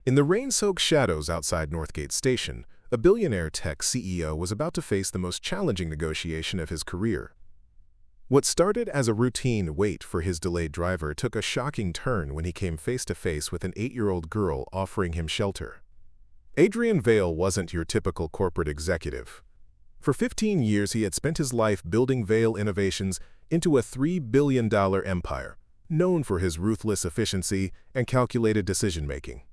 In the rain-soaked shadows outside Northgate Station, a billionaire tech CEO was about to face the most challenging negotiation of his career. What started as a routine wait for his delayed driver took a shocking turn when he came face-to-face with an 8-year-old girl offering him shelter. Adrian Vale wasn't your typical corporate executive. For 15 years, he had spent his life building Vale Innovations into a $3 billion empire, known for his ruthless efficiency and calculated decision-making.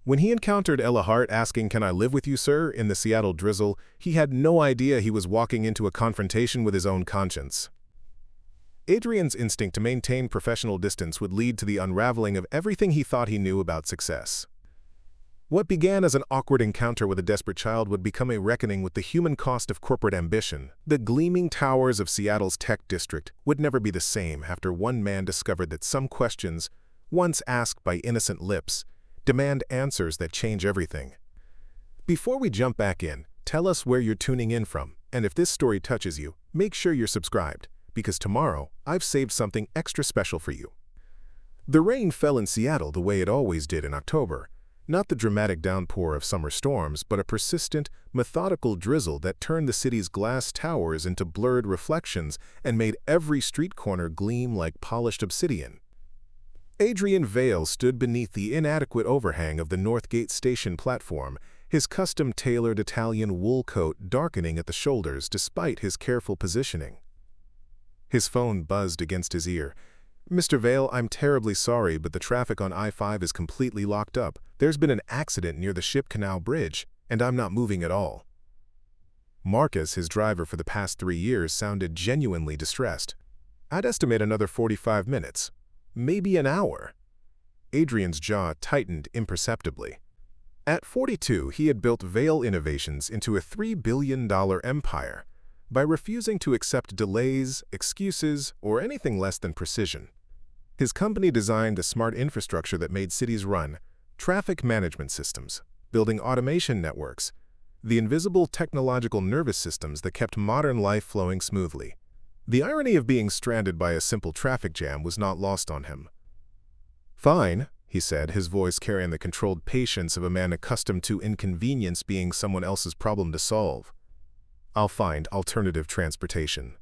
When he encountered Ella Hart asking, "Can I live with you, sir?" in the Seattle drizzle, he had no idea he was walking into a confrontation with his own conscience. Adrian's instinct to maintain professional distance would lead to the unraveling of everything he thought he knew about success. What began as an awkward encounter with a desperate child would become a reckoning with the human cost of corporate ambition. The gleaming towers of Seattle's tech district would never be the same after one man discovered that some questions, once asked by innocent lips, demand answers that change everything. Before we jump back in, tell us where you're tuning in from, and if this story touches you, make sure you're subscribed, because tomorrow I've saved something extra special for you. The rain fell in Seattle the way it always did in October. Not the dramatic downpour of summer storms, but a persistent, methodical drizzle that turned the city's glass towers into blurred reflections and made every street corner gleam like polished obsidian. Adrian Vale stood beneath the inadequate overhang of the Northgate Station platform, his custom-tailored Italian wool coat darkening at the shoulders despite his careful positioning. His phone buzzed against his ear. "Mr. Vale, I'm terribly sorry, but the traffic on I-5 is completely locked up. There's been an accident near the Ship Canal Bridge, and I'm not moving at all." Marcus, his driver for the past 3 years, sounded genuinely distressed. "I'd estimate another 45 minutes. Maybe an hour." Adrian's jaw tightened imperceptibly. At 42, he had built Vale Innovations into a $3 billion empire by refusing to accept delays, excuses, or anything less than precision. His company designed the smart infrastructure that made cities run, traffic management systems, building automation networks, the invisible technological nervous systems that kept modern life flowing smoothly. The irony of being stranded by a simple traffic jam was not lost on him. "Fine," he said, his voice carrying the controlled patience of a man accustomed to inconvenience being someone else's problem to solve. "I'll find alternative transportation."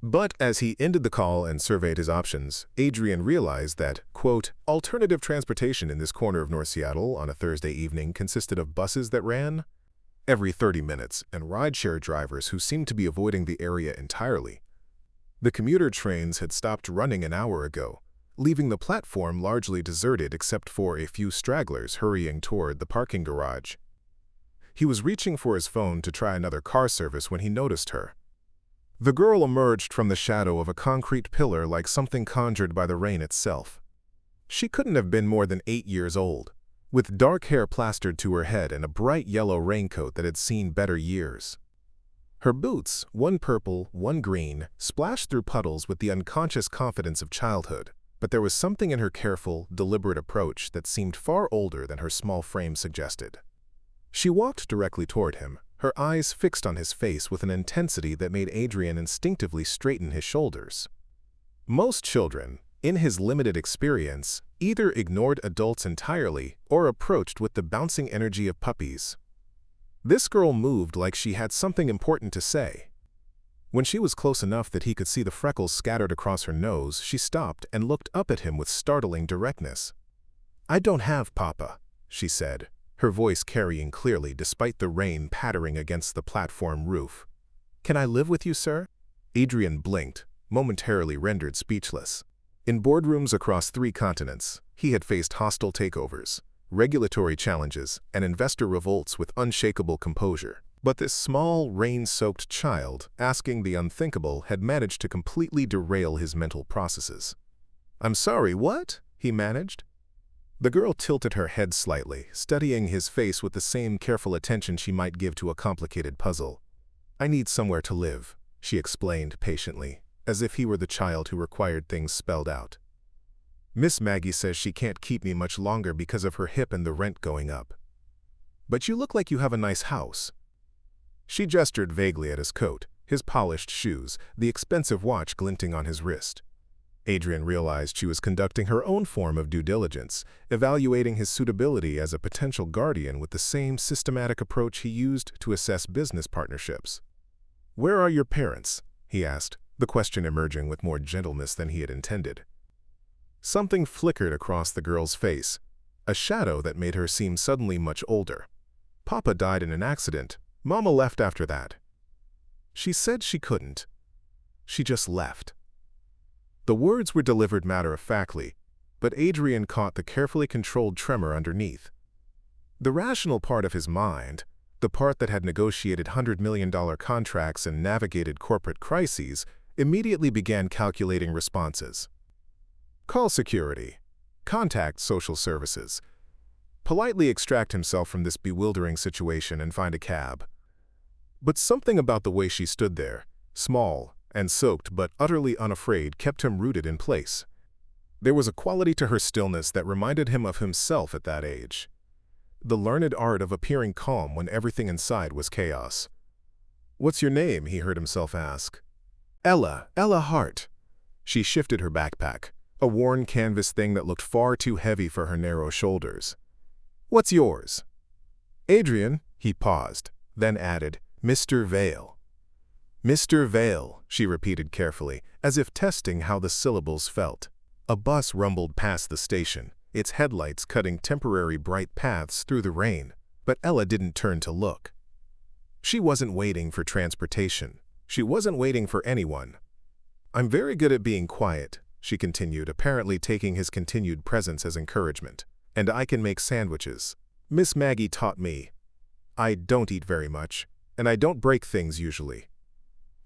But as he ended the call and surveyed his options, Adrian realized that, quote, alternative transportation in this corner of North Seattle on a Thursday evening consisted of buses that ran every 30 minutes and rideshare drivers who seemed to be avoiding the area entirely. The commuter trains had stopped running an hour ago, leaving the platform largely deserted except for a few stragglers hurrying toward the parking garage. He was reaching for his phone to try another car service when he noticed her. The girl emerged from the shadow of a concrete pillar like something conjured by the rain itself. She couldn't have been more than 8 years old, with dark hair plastered to her head and a bright yellow raincoat that had seen better years. Her boots, one purple, one green, splashed through puddles with the unconscious confidence of childhood, but there was something in her careful, deliberate approach that seemed far older than her small frame suggested. She walked directly toward him, her eyes fixed on his face with an intensity that made Adrian instinctively straighten his shoulders. Most children, in his limited experience, either ignored adults entirely or approached with the bouncing energy of puppies. This girl moved like she had something important to say. When she was close enough that he could see the freckles scattered across her nose, she stopped and looked up at him with startling directness. "I don't have Papa," she said, her voice carrying clearly despite the rain pattering against the platform roof. "Can I live with you, sir?" Adrian blinked, momentarily rendered speechless. In boardrooms across 3 continents, he had faced hostile takeovers, regulatory challenges, and investor revolts with unshakable composure. But this small, rain-soaked child, asking the unthinkable, had managed to completely derail his mental processes. "I'm sorry, what?" he managed. The girl tilted her head slightly, studying his face with the same careful attention she might give to a complicated puzzle. "I need somewhere to live," she explained patiently, as if he were the child who required things spelled out. "Miss Maggie says she can't keep me much longer because of her hip and the rent going up." "But you look like you have a nice house." She gestured vaguely at his coat, his polished shoes, the expensive watch glinting on his wrist. Adrian realized she was conducting her own form of due diligence, evaluating his suitability as a potential guardian with the same systematic approach he used to assess business partnerships. "Where are your parents?" he asked, the question emerging with more gentleness than he had intended. Something flickered across the girl's face, a shadow that made her seem suddenly much older. "Papa died in an accident. Mama left after that." She said she couldn't. She just left. The words were delivered matter-of-factly, but Adrian caught the carefully controlled tremor underneath. The rational part of his mind, the part that had negotiated $100 million contracts and navigated corporate crises, immediately began calculating responses. Call security. Contact social services. Politely extract himself from this bewildering situation and find a cab. But something about the way she stood there, small and soaked but utterly unafraid, kept him rooted in place. There was a quality to her stillness that reminded him of himself at that age. The learned art of appearing calm when everything inside was chaos. "What's your name?" he heard himself ask. Ella Hart." She shifted her backpack, a worn canvas thing that looked far too heavy for her narrow shoulders. "What's yours?" "Adrian." He paused, then added, "Mr. Vale." "Mr. Vale," she repeated carefully, as if testing how the syllables felt. A bus rumbled past the station, its headlights cutting temporary bright paths through the rain, but Ella didn't turn to look. She wasn't waiting for transportation. She wasn't waiting for anyone. "I'm very good at being quiet," she continued, apparently taking his continued presence as encouragement. "And I can make sandwiches. Miss Maggie taught me. I don't eat very much, and I don't break things usually."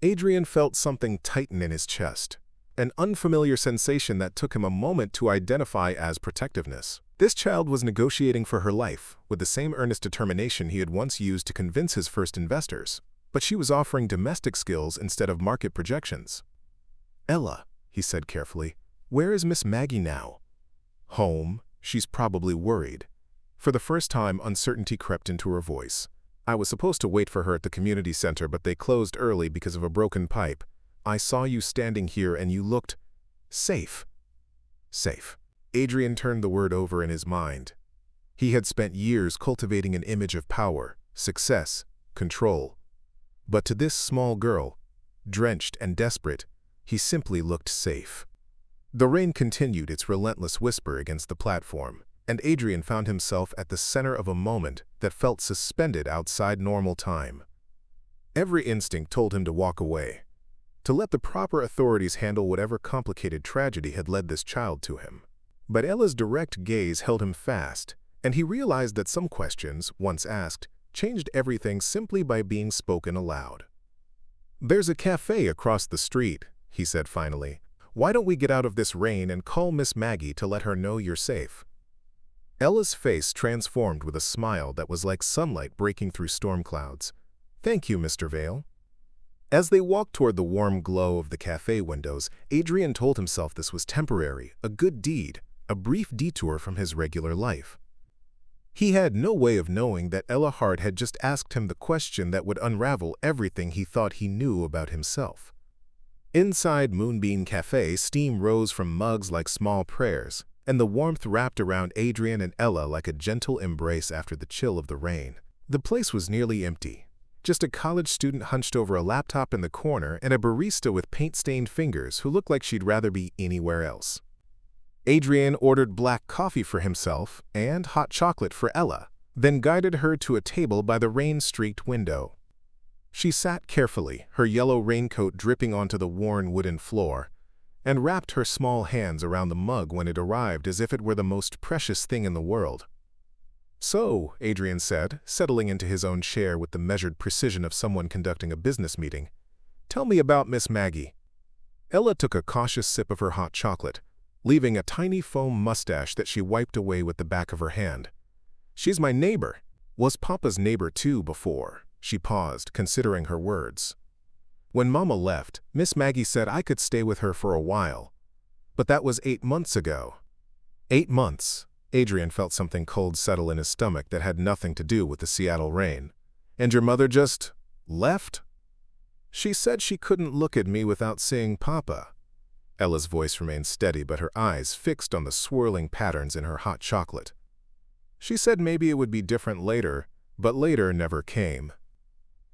Adrian felt something tighten in his chest, an unfamiliar sensation that took him a moment to identify as protectiveness. This child was negotiating for her life with the same earnest determination he had once used to convince his first investors, but she was offering domestic skills instead of market projections. "Ella," he said carefully, "where is Miss Maggie now?" "Home. She's probably worried." For the first time, uncertainty crept into her voice. "I was supposed to wait for her at the community center, but they closed early because of a broken pipe. I saw you standing here and you looked safe." Safe. Adrian turned the word over in his mind. He had spent years cultivating an image of power, success, control. But to this small girl, drenched and desperate, he simply looked safe. The rain continued its relentless whisper against the platform, and Adrian found himself at the center of a moment that felt suspended outside normal time. Every instinct told him to walk away, to let the proper authorities handle whatever complicated tragedy had led this child to him. But Ella's direct gaze held him fast, and he realized that some questions, once asked, changed everything simply by being spoken aloud. "There's a cafe across the street," he said finally. "Why don't we get out of this rain and call Miss Maggie to let her know you're safe?" Ella's face transformed with a smile that was like sunlight breaking through storm clouds. "Thank you, Mr. Vale." As they walked toward the warm glow of the cafe windows, Adrian told himself this was temporary, a good deed, a brief detour from his regular life. He had no way of knowing that Ella Hart had just asked him the question that would unravel everything he thought he knew about himself. Inside Moonbeam Cafe, steam rose from mugs like small prayers, and the warmth wrapped around Adrian and Ella like a gentle embrace after the chill of the rain. The place was nearly empty. Just a college student hunched over a laptop in the corner and a barista with paint-stained fingers who looked like she'd rather be anywhere else. Adrian ordered black coffee for himself and hot chocolate for Ella, then guided her to a table by the rain-streaked window. She sat carefully, her yellow raincoat dripping onto the worn wooden floor, and wrapped her small hands around the mug when it arrived as if it were the most precious thing in the world. "So," Adrian said, settling into his own chair with the measured precision of someone conducting a business meeting, "tell me about Miss Maggie." Ella took a cautious sip of her hot chocolate, leaving a tiny foam mustache that she wiped away with the back of her hand. "She's my neighbor. Was Papa's neighbor too before." She paused, considering her words. "When Mama left, Miss Maggie said I could stay with her for a while. But that was 8 months ago." 8 months. Adrian felt something cold settle in his stomach that had nothing to do with the Seattle rain. "And your mother just left?" "She said she couldn't look at me without seeing Papa." Ella's voice remained steady, but her eyes fixed on the swirling patterns in her hot chocolate. She said maybe it would be different later, but later never came.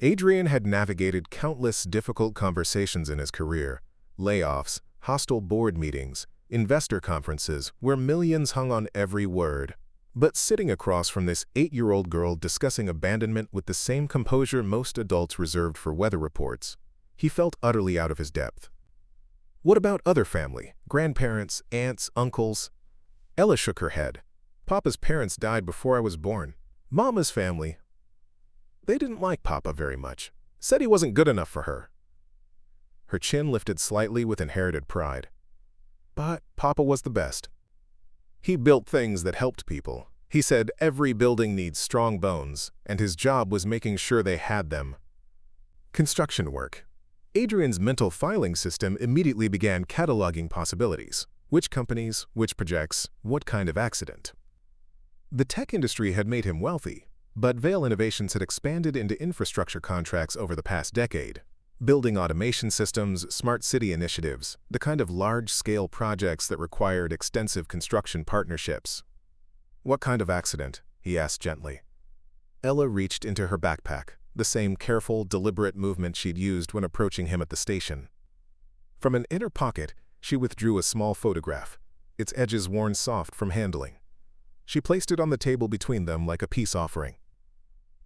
Adrian had navigated countless difficult conversations in his career, layoffs, hostile board meetings, investor conferences where millions hung on every word. But sitting across from this 8-year-old girl discussing abandonment with the same composure most adults reserved for weather reports, he felt utterly out of his depth. What about other family? Grandparents, aunts, uncles? Ella shook her head. Papa's parents died before I was born. Mama's family, they didn't like Papa very much. Said he wasn't good enough for her. Her chin lifted slightly with inherited pride. But Papa was the best. He built things that helped people. He said every building needs strong bones, and his job was making sure they had them. Construction work. Adrian's mental filing system immediately began cataloging possibilities. Which companies, which projects, what kind of accident. The tech industry had made him wealthy, but Vale Innovations had expanded into infrastructure contracts over the past decade. Building automation systems, smart city initiatives, the kind of large-scale projects that required extensive construction partnerships. What kind of accident? He asked gently. Ella reached into her backpack, the same careful, deliberate movement she'd used when approaching him at the station. From an inner pocket, she withdrew a small photograph, its edges worn soft from handling. She placed it on the table between them like a peace offering.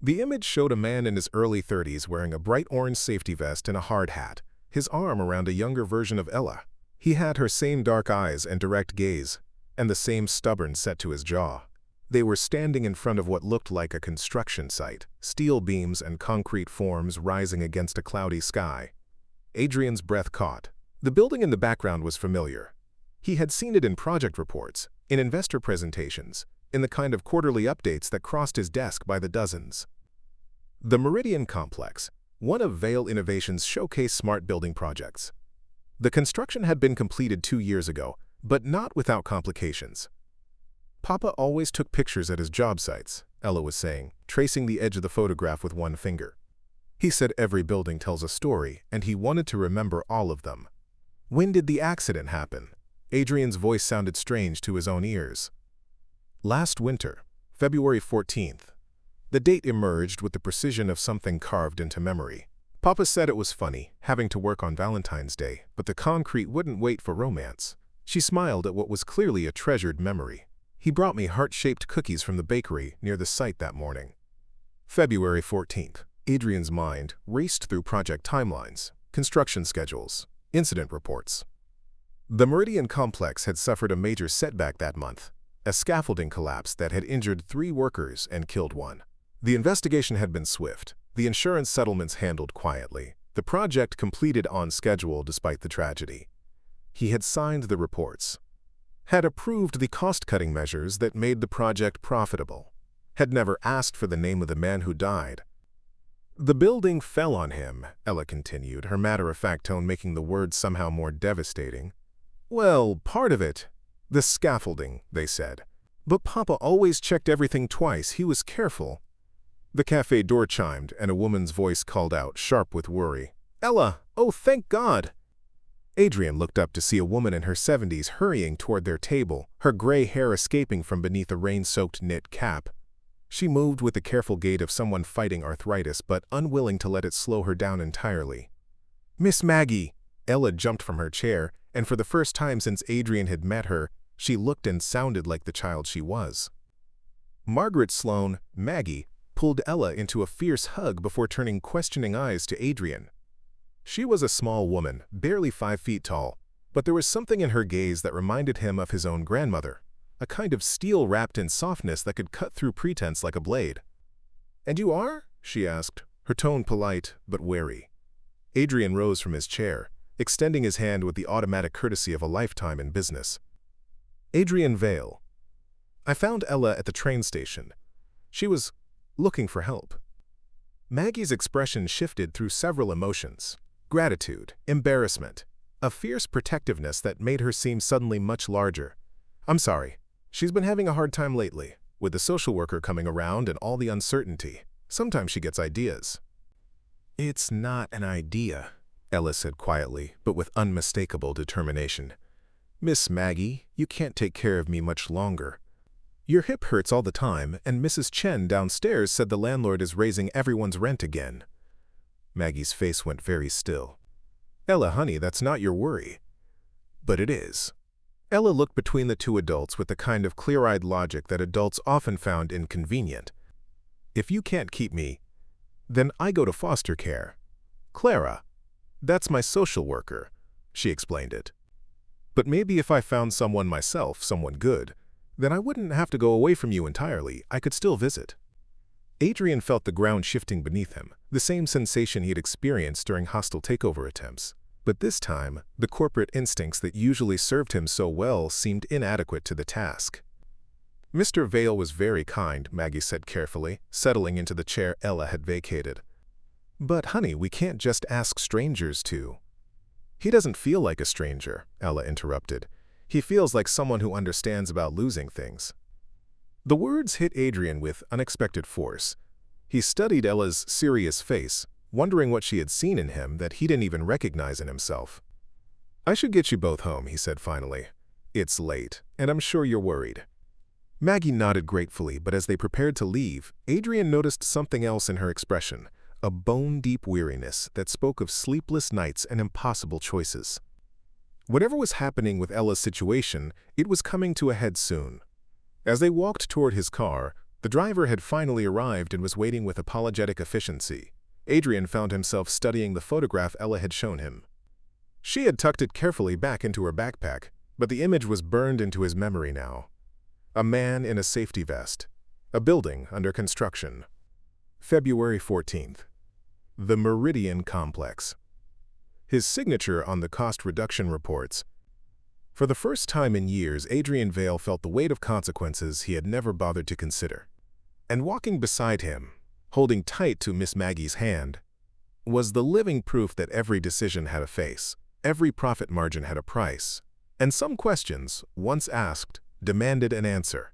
The image showed a man in his early 30s wearing a bright orange safety vest and a hard hat, his arm around a younger version of Ella. He had her same dark eyes and direct gaze, and the same stubborn set to his jaw. They were standing in front of what looked like a construction site, steel beams and concrete forms rising against a cloudy sky. Adrian's breath caught. The building in the background was familiar. He had seen it in project reports, in investor presentations, in the kind of quarterly updates that crossed his desk by the dozens. The Meridian Complex, one of Vale Innovations' showcase smart building projects. The construction had been completed 2 years ago, but not without complications. Papa always took pictures at his job sites, Ella was saying, tracing the edge of the photograph with one finger. He said every building tells a story, and he wanted to remember all of them. When did the accident happen? Adrian's voice sounded strange to his own ears. Last winter, February 14th. The date emerged with the precision of something carved into memory. Papa said it was funny, having to work on Valentine's Day, but the concrete wouldn't wait for romance. She smiled at what was clearly a treasured memory. He brought me heart-shaped cookies from the bakery near the site that morning. February 14th. Adrian's mind raced through project timelines, construction schedules, incident reports. The Meridian Complex had suffered a major setback that month, a scaffolding collapse that had injured 3 workers and killed 1. The investigation had been swift, the insurance settlements handled quietly, the project completed on schedule despite the tragedy. He had signed the reports, had approved the cost-cutting measures that made the project profitable, had never asked for the name of the man who died. The building fell on him, Ella continued, her matter-of-fact tone making the words somehow more devastating. Well, part of it. The scaffolding, they said. But Papa always checked everything twice. He was careful. The cafe door chimed, and a woman's voice called out, sharp with worry. Ella! Oh, thank God! Adrian looked up to see a woman in her 70s hurrying toward their table, her gray hair escaping from beneath a rain-soaked knit cap. She moved with the careful gait of someone fighting arthritis, but unwilling to let it slow her down entirely. Miss Maggie! Ella jumped from her chair, and for the first time since Adrian had met her, she looked and sounded like the child she was. Margaret Sloane, Maggie, pulled Ella into a fierce hug before turning questioning eyes to Adrian. She was a small woman, barely 5 feet tall, but there was something in her gaze that reminded him of his own grandmother, a kind of steel wrapped in softness that could cut through pretense like a blade. And you are? She asked, her tone polite but wary. Adrian rose from his chair, extending his hand with the automatic courtesy of a lifetime in business. Adrian Vale. I found Ella at the train station. She was looking for help. Maggie's expression shifted through several emotions. Gratitude, embarrassment, a fierce protectiveness that made her seem suddenly much larger. I'm sorry. She's been having a hard time lately, with the social worker coming around and all the uncertainty. Sometimes she gets ideas. It's not an idea, Ella said quietly, but with unmistakable determination. "Miss Maggie, you can't take care of me much longer. Your hip hurts all the time, and Mrs. Chen downstairs said the landlord is raising everyone's rent again." Maggie's face went very still. "Ella, honey, that's not your worry." "But it is." Ella looked between the two adults with the kind of clear-eyed logic that adults often found inconvenient. "If you can't keep me, then I go to foster care. Clara, that's my social worker," she explained it. "But maybe if I found someone myself, someone good, then I wouldn't have to go away from you entirely. I could still visit." Adrian felt the ground shifting beneath him, the same sensation he had experienced during hostile takeover attempts. But this time, the corporate instincts that usually served him so well seemed inadequate to the task. "Mr. Vale was very kind," Maggie said carefully, settling into the chair Ella had vacated. "But, honey, we can't just ask strangers to." "He doesn't feel like a stranger," Ella interrupted. "He feels like someone who understands about losing things." The words hit Adrian with unexpected force. He studied Ella's serious face, wondering what she had seen in him that he didn't even recognize in himself. "I should get you both home," he said finally. "It's late, and I'm sure you're worried." Maggie nodded gratefully, but as they prepared to leave, Adrian noticed something else in her expression, a bone-deep weariness that spoke of sleepless nights and impossible choices. Whatever was happening with Ella's situation, it was coming to a head soon. As they walked toward his car, the driver had finally arrived and was waiting with apologetic efficiency. Adrian found himself studying the photograph Ella had shown him. She had tucked it carefully back into her backpack, but the image was burned into his memory now. A man in a safety vest. A building under construction. February 14th. The Meridian Complex. His signature on the cost reduction reports. For the first time in years, Adrian Vale felt the weight of consequences he had never bothered to consider. And walking beside him, holding tight to Miss Maggie's hand, was the living proof that every decision had a face, every profit margin had a price, and some questions, once asked, demanded an answer.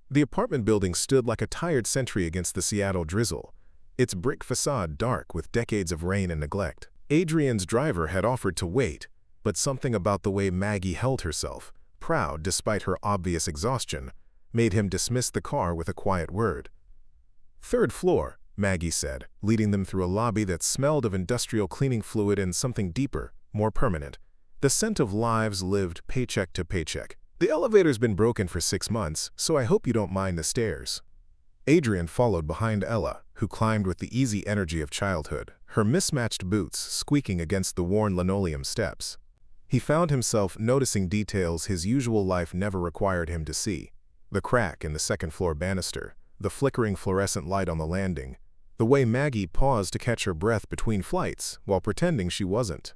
The apartment building stood like a tired sentry against the Seattle drizzle, its brick facade dark with decades of rain and neglect. Adrian's driver had offered to wait, but something about the way Maggie held herself, proud despite her obvious exhaustion, made him dismiss the car with a quiet word. "Third floor," Maggie said, leading them through a lobby that smelled of industrial cleaning fluid and something deeper, more permanent. The scent of lives lived paycheck to paycheck. "The elevator's been broken for 6 months, so I hope you don't mind the stairs." Adrian followed behind Ella, who climbed with the easy energy of childhood, her mismatched boots squeaking against the worn linoleum steps. He found himself noticing details his usual life never required him to see. The crack in the second-floor banister, the flickering fluorescent light on the landing, the way Maggie paused to catch her breath between flights while pretending she wasn't.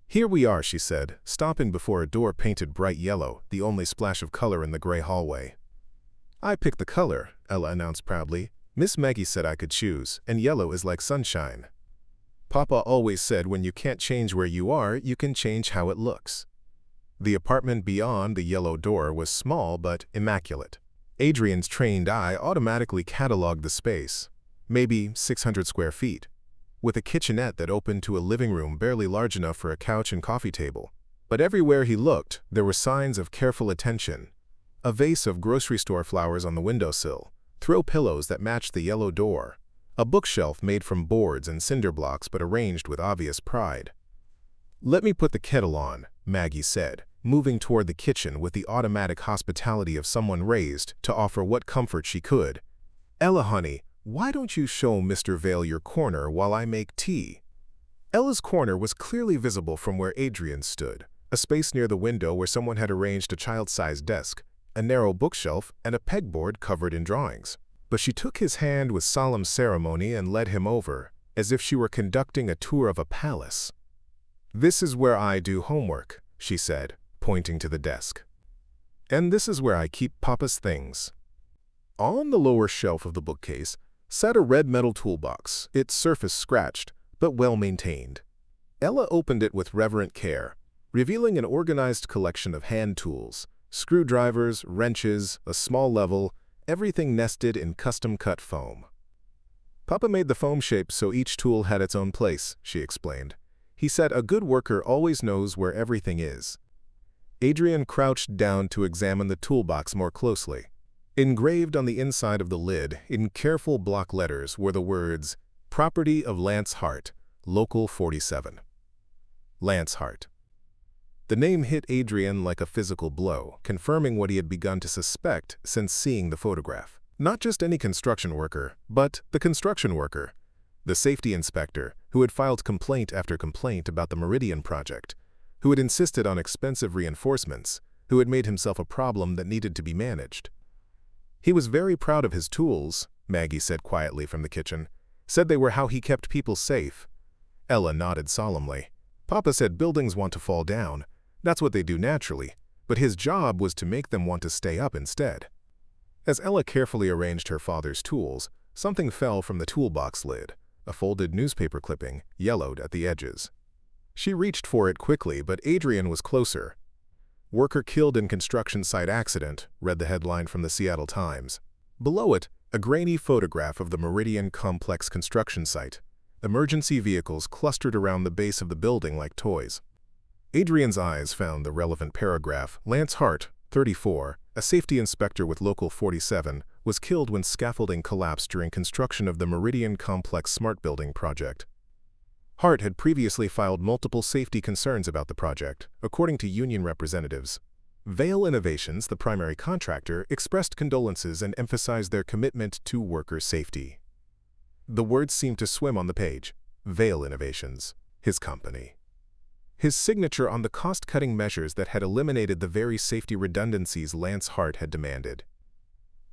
"Here we are," she said, stopping before a door painted bright yellow, the only splash of color in the gray hallway. "I picked the color," Ella announced proudly. "Miss Maggie said I could choose, and yellow is like sunshine. Papa always said when you can't change where you are, you can change how it looks." The apartment beyond the yellow door was small but immaculate. Adrian's trained eye automatically cataloged the space, maybe 600 square feet, with a kitchenette that opened to a living room barely large enough for a couch and coffee table. But everywhere he looked, there were signs of careful attention. A vase of grocery store flowers on the windowsill, throw pillows that matched the yellow door, a bookshelf made from boards and cinder blocks but arranged with obvious pride. "Let me put the kettle on," Maggie said, moving toward the kitchen with the automatic hospitality of someone raised to offer what comfort she could. "Ella, honey, why don't you show Mr. Vale your corner while I make tea?" Ella's corner was clearly visible from where Adrian stood, a space near the window where someone had arranged a child-sized desk, a narrow bookshelf, and a pegboard covered in drawings. But she took his hand with solemn ceremony and led him over, as if she were conducting a tour of a palace. "This is where I do homework," she said, pointing to the desk. "And this is where I keep Papa's things." On the lower shelf of the bookcase sat a red metal toolbox, its surface scratched, but well-maintained. Ella opened it with reverent care, revealing an organized collection of hand tools, screwdrivers, wrenches, a small level, everything nested in custom-cut foam. "Papa made the foam shape so each tool had its own place," she explained. He said a good worker always knows where everything is. Adrian crouched down to examine the toolbox more closely. Engraved on the inside of the lid, in careful block letters, were the words, "Property of Lance Hart, Local 47." Lance Hart. The name hit Adrian like a physical blow, confirming what he had begun to suspect since seeing the photograph. Not just any construction worker, but the construction worker. The safety inspector, who had filed complaint after complaint about the Meridian project, who had insisted on expensive reinforcements, who had made himself a problem that needed to be managed. He was very proud of his tools, Maggie said quietly from the kitchen, said they were how he kept people safe. Ella nodded solemnly. Papa said buildings want to fall down. That's what they do naturally, but his job was to make them want to stay up instead. As Ella carefully arranged her father's tools, something fell from the toolbox lid, a folded newspaper clipping, yellowed at the edges. She reached for it quickly, but Adrian was closer. "Worker killed in construction site accident," read the headline from the Seattle Times. Below it, a grainy photograph of the Meridian complex construction site. Emergency vehicles clustered around the base of the building like toys. Adrian's eyes found the relevant paragraph. Lance Hart, 34, a safety inspector with Local 47, was killed when scaffolding collapsed during construction of the Meridian Complex Smart Building project. Hart had previously filed multiple safety concerns about the project, according to union representatives. Vale Innovations, the primary contractor, expressed condolences and emphasized their commitment to worker safety. The words seemed to swim on the page. Vale Innovations, his company. His signature on the cost-cutting measures that had eliminated the very safety redundancies Lance Hart had demanded.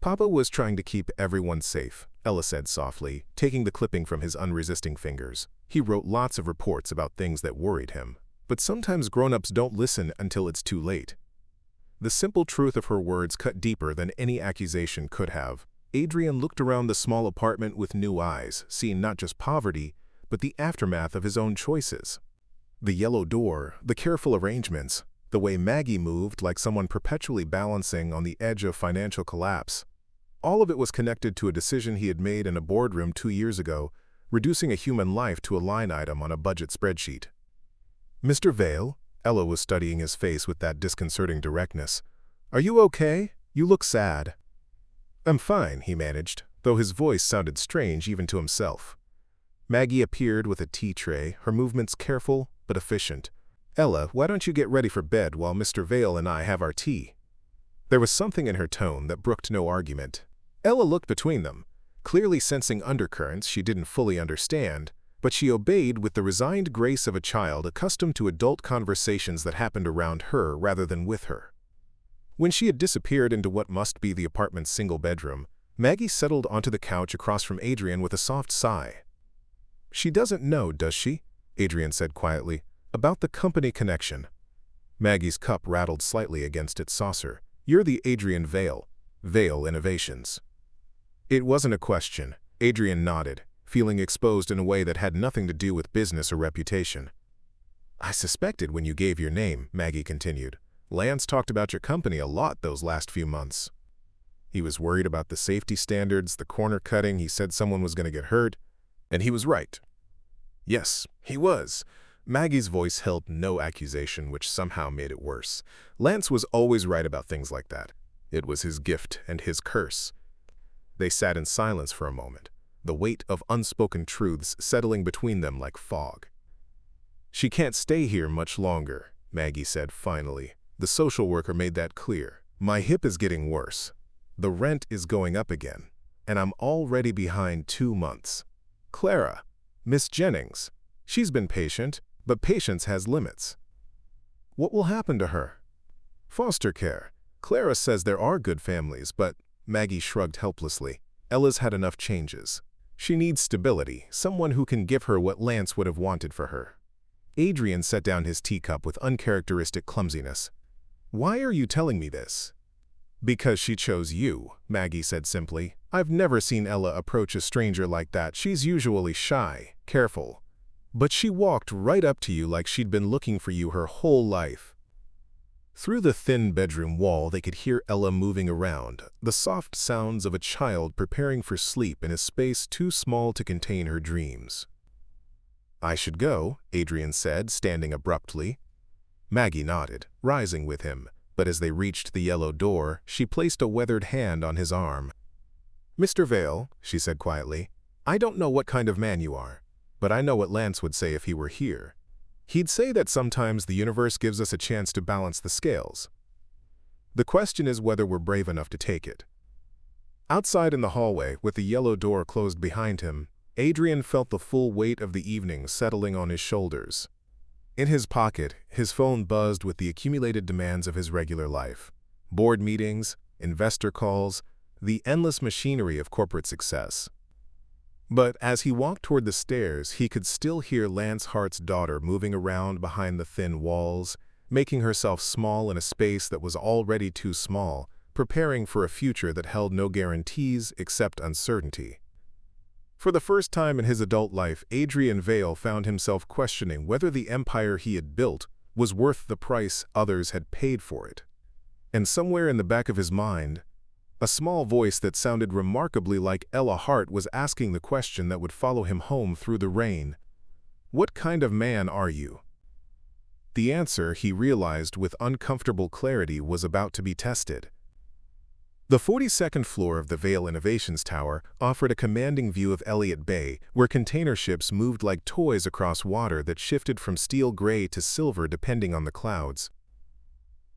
"Papa was trying to keep everyone safe," Ella said softly, taking the clipping from his unresisting fingers. "He wrote lots of reports about things that worried him. But sometimes grown-ups don't listen until it's too late." The simple truth of her words cut deeper than any accusation could have. Adrian looked around the small apartment with new eyes, seeing not just poverty, but the aftermath of his own choices. The yellow door, the careful arrangements, the way Maggie moved like someone perpetually balancing on the edge of financial collapse. All of it was connected to a decision he had made in a boardroom 2 years ago, reducing a human life to a line item on a budget spreadsheet. "Mr. Vale," Ella was studying his face with that disconcerting directness. "Are you okay? You look sad." "I'm fine," he managed, though his voice sounded strange even to himself. Maggie appeared with a tea tray, her movements careful but efficient. "Ella, why don't you get ready for bed while Mr. Vale and I have our tea?" There was something in her tone that brooked no argument. Ella looked between them, clearly sensing undercurrents she didn't fully understand, but she obeyed with the resigned grace of a child accustomed to adult conversations that happened around her rather than with her. When she had disappeared into what must be the apartment's single bedroom, Maggie settled onto the couch across from Adrian with a soft sigh. "She doesn't know, does she?" Adrian said quietly, "about the company connection." Maggie's cup rattled slightly against its saucer. "You're the Adrian Vale, Vale Innovations." It wasn't a question. Adrian nodded, feeling exposed in a way that had nothing to do with business or reputation. "I suspected when you gave your name," Maggie continued. "Lance talked about your company a lot those last few months. He was worried about the safety standards, the corner cutting, he said someone was going to get hurt, and he was right." "Yes, he was." Maggie's voice held no accusation, which somehow made it worse. Lance was always right about things like that. It was his gift and his curse. They sat in silence for a moment, the weight of unspoken truths settling between them like fog. "She can't stay here much longer," Maggie said finally. The social worker made that clear. "My hip is getting worse. The rent is going up again, and I'm already behind 2 months. Clara, Miss Jennings, she's been patient, but patience has limits. What will happen to her?" "Foster care. Clara says there are good families, but—" Maggie shrugged helplessly. "Ella's had enough changes. She needs stability, someone who can give her what Lance would have wanted for her." Adrian set down his teacup with uncharacteristic clumsiness. "Why are you telling me this?" "Because she chose you," Maggie said simply. "I've never seen Ella approach a stranger like that. She's usually shy, careful. But she walked right up to you like she'd been looking for you her whole life." Through the thin bedroom wall they could hear Ella moving around, the soft sounds of a child preparing for sleep in a space too small to contain her dreams. "I should go," Adrian said, standing abruptly. Maggie nodded, rising with him, but as they reached the yellow door, she placed a weathered hand on his arm. "Mr. Vale," she said quietly, "I don't know what kind of man you are, but I know what Lance would say if he were here. He'd say that sometimes the universe gives us a chance to balance the scales. The question is whether we're brave enough to take it." Outside in the hallway, with the yellow door closed behind him, Adrian felt the full weight of the evening settling on his shoulders. In his pocket, his phone buzzed with the accumulated demands of his regular life. Board meetings, investor calls, the endless machinery of corporate success. But as he walked toward the stairs, he could still hear Lance Hart's daughter moving around behind the thin walls, making herself small in a space that was already too small, preparing for a future that held no guarantees except uncertainty. For the first time in his adult life, Adrian Vale found himself questioning whether the empire he had built was worth the price others had paid for it. And somewhere in the back of his mind, a small voice that sounded remarkably like Ella Hart was asking the question that would follow him home through the rain. What kind of man are you? The answer, he realized with uncomfortable clarity, was about to be tested. The 42nd floor of the Vale Innovations Tower offered a commanding view of Elliott Bay, where container ships moved like toys across water that shifted from steel gray to silver depending on the clouds.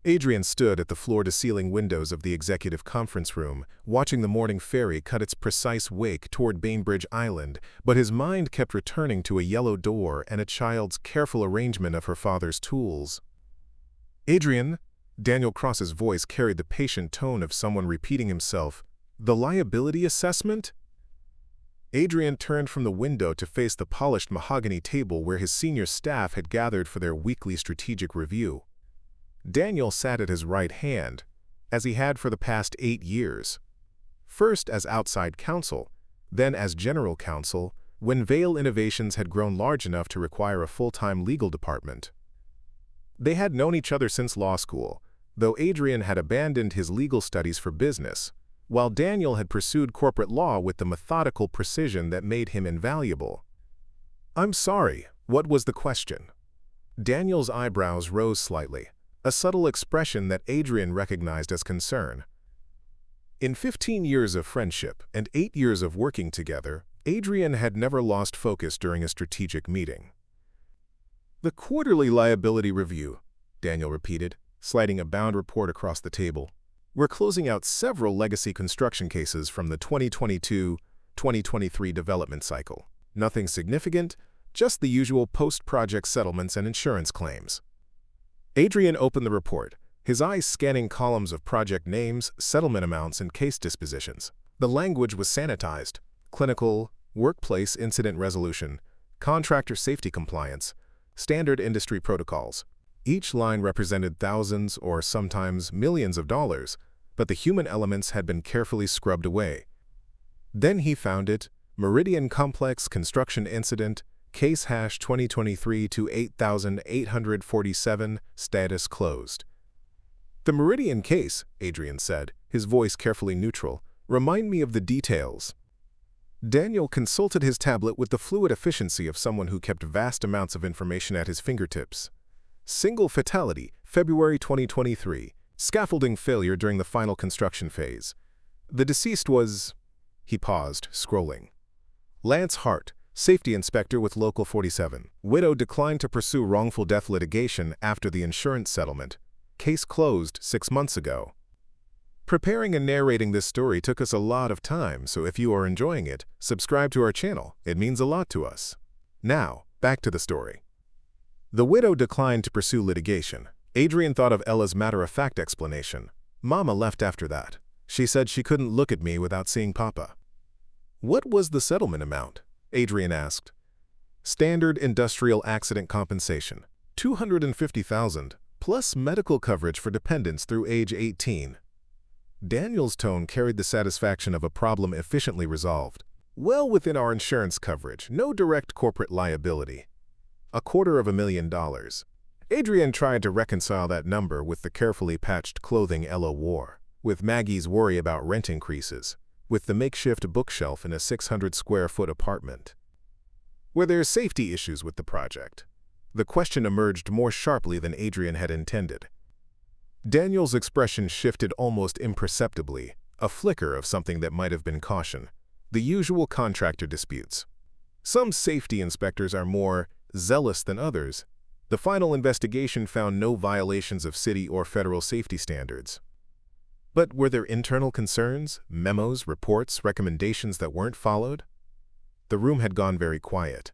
Adrian stood at the floor-to-ceiling windows of the executive conference room, watching the morning ferry cut its precise wake toward Bainbridge Island, but his mind kept returning to a yellow door and a child's careful arrangement of her father's tools. "Adrian," Daniel Cross's voice carried the patient tone of someone repeating himself, "the liability assessment?" Adrian turned from the window to face the polished mahogany table where his senior staff had gathered for their weekly strategic review. Daniel sat at his right hand, as he had for the past 8 years. First as outside counsel, then as general counsel, when Vale Innovations had grown large enough to require a full-time legal department. They had known each other since law school, though Adrian had abandoned his legal studies for business, while Daniel had pursued corporate law with the methodical precision that made him invaluable. "I'm sorry, what was the question?" Daniel's eyebrows rose slightly, a subtle expression that Adrian recognized as concern. In 15 years of friendship and 8 years of working together, Adrian had never lost focus during a strategic meeting. "The quarterly liability review," Daniel repeated, sliding a bound report across the table. "We're closing out several legacy construction cases from the 2022-2023 development cycle. Nothing significant, just the usual post-project settlements and insurance claims." Adrian opened the report, his eyes scanning columns of project names, settlement amounts, and case dispositions. The language was sanitized: clinical, workplace incident resolution, contractor safety compliance, standard industry protocols. Each line represented thousands or sometimes millions of dollars, but the human elements had been carefully scrubbed away. Then he found it: Meridian Complex Construction Incident, Case hash 2023-28847, status closed. "The Meridian case," Adrian said, his voice carefully neutral. "Remind me of the details." Daniel consulted his tablet with the fluid efficiency of someone who kept vast amounts of information at his fingertips. "Single fatality, February 2023. Scaffolding failure during the final construction phase. The deceased was—" He paused, scrolling. "Lance Hart, safety inspector with Local 47. Widow declined to pursue wrongful death litigation after the insurance settlement. Case closed 6 months ago." Preparing and narrating this story took us a lot of time, so if you are enjoying it, subscribe to our channel. It means a lot to us. Now, back to the story. The widow declined to pursue litigation. Adrian thought of Ella's matter-of-fact explanation. "Mama left after that. She said she couldn't look at me without seeing Papa." "What was the settlement amount?" Adrian asked. "Standard industrial accident compensation, $250,000, plus medical coverage for dependents through age 18. Daniel's tone carried the satisfaction of a problem efficiently resolved. "Well within our insurance coverage, no direct corporate liability. $250,000. Adrian tried to reconcile that number with the carefully patched clothing Ella wore, with Maggie's worry about rent increases, with the makeshift bookshelf in a 600-square-foot apartment. Were there safety issues with the project? The question emerged more sharply than Adrian had intended. Daniel's expression shifted almost imperceptibly, a flicker of something that might have been caution. The usual contractor disputes. Some safety inspectors are more zealous than others. The final investigation found no violations of city or federal safety standards. But were there internal concerns, memos, reports, recommendations that weren't followed? The room had gone very quiet.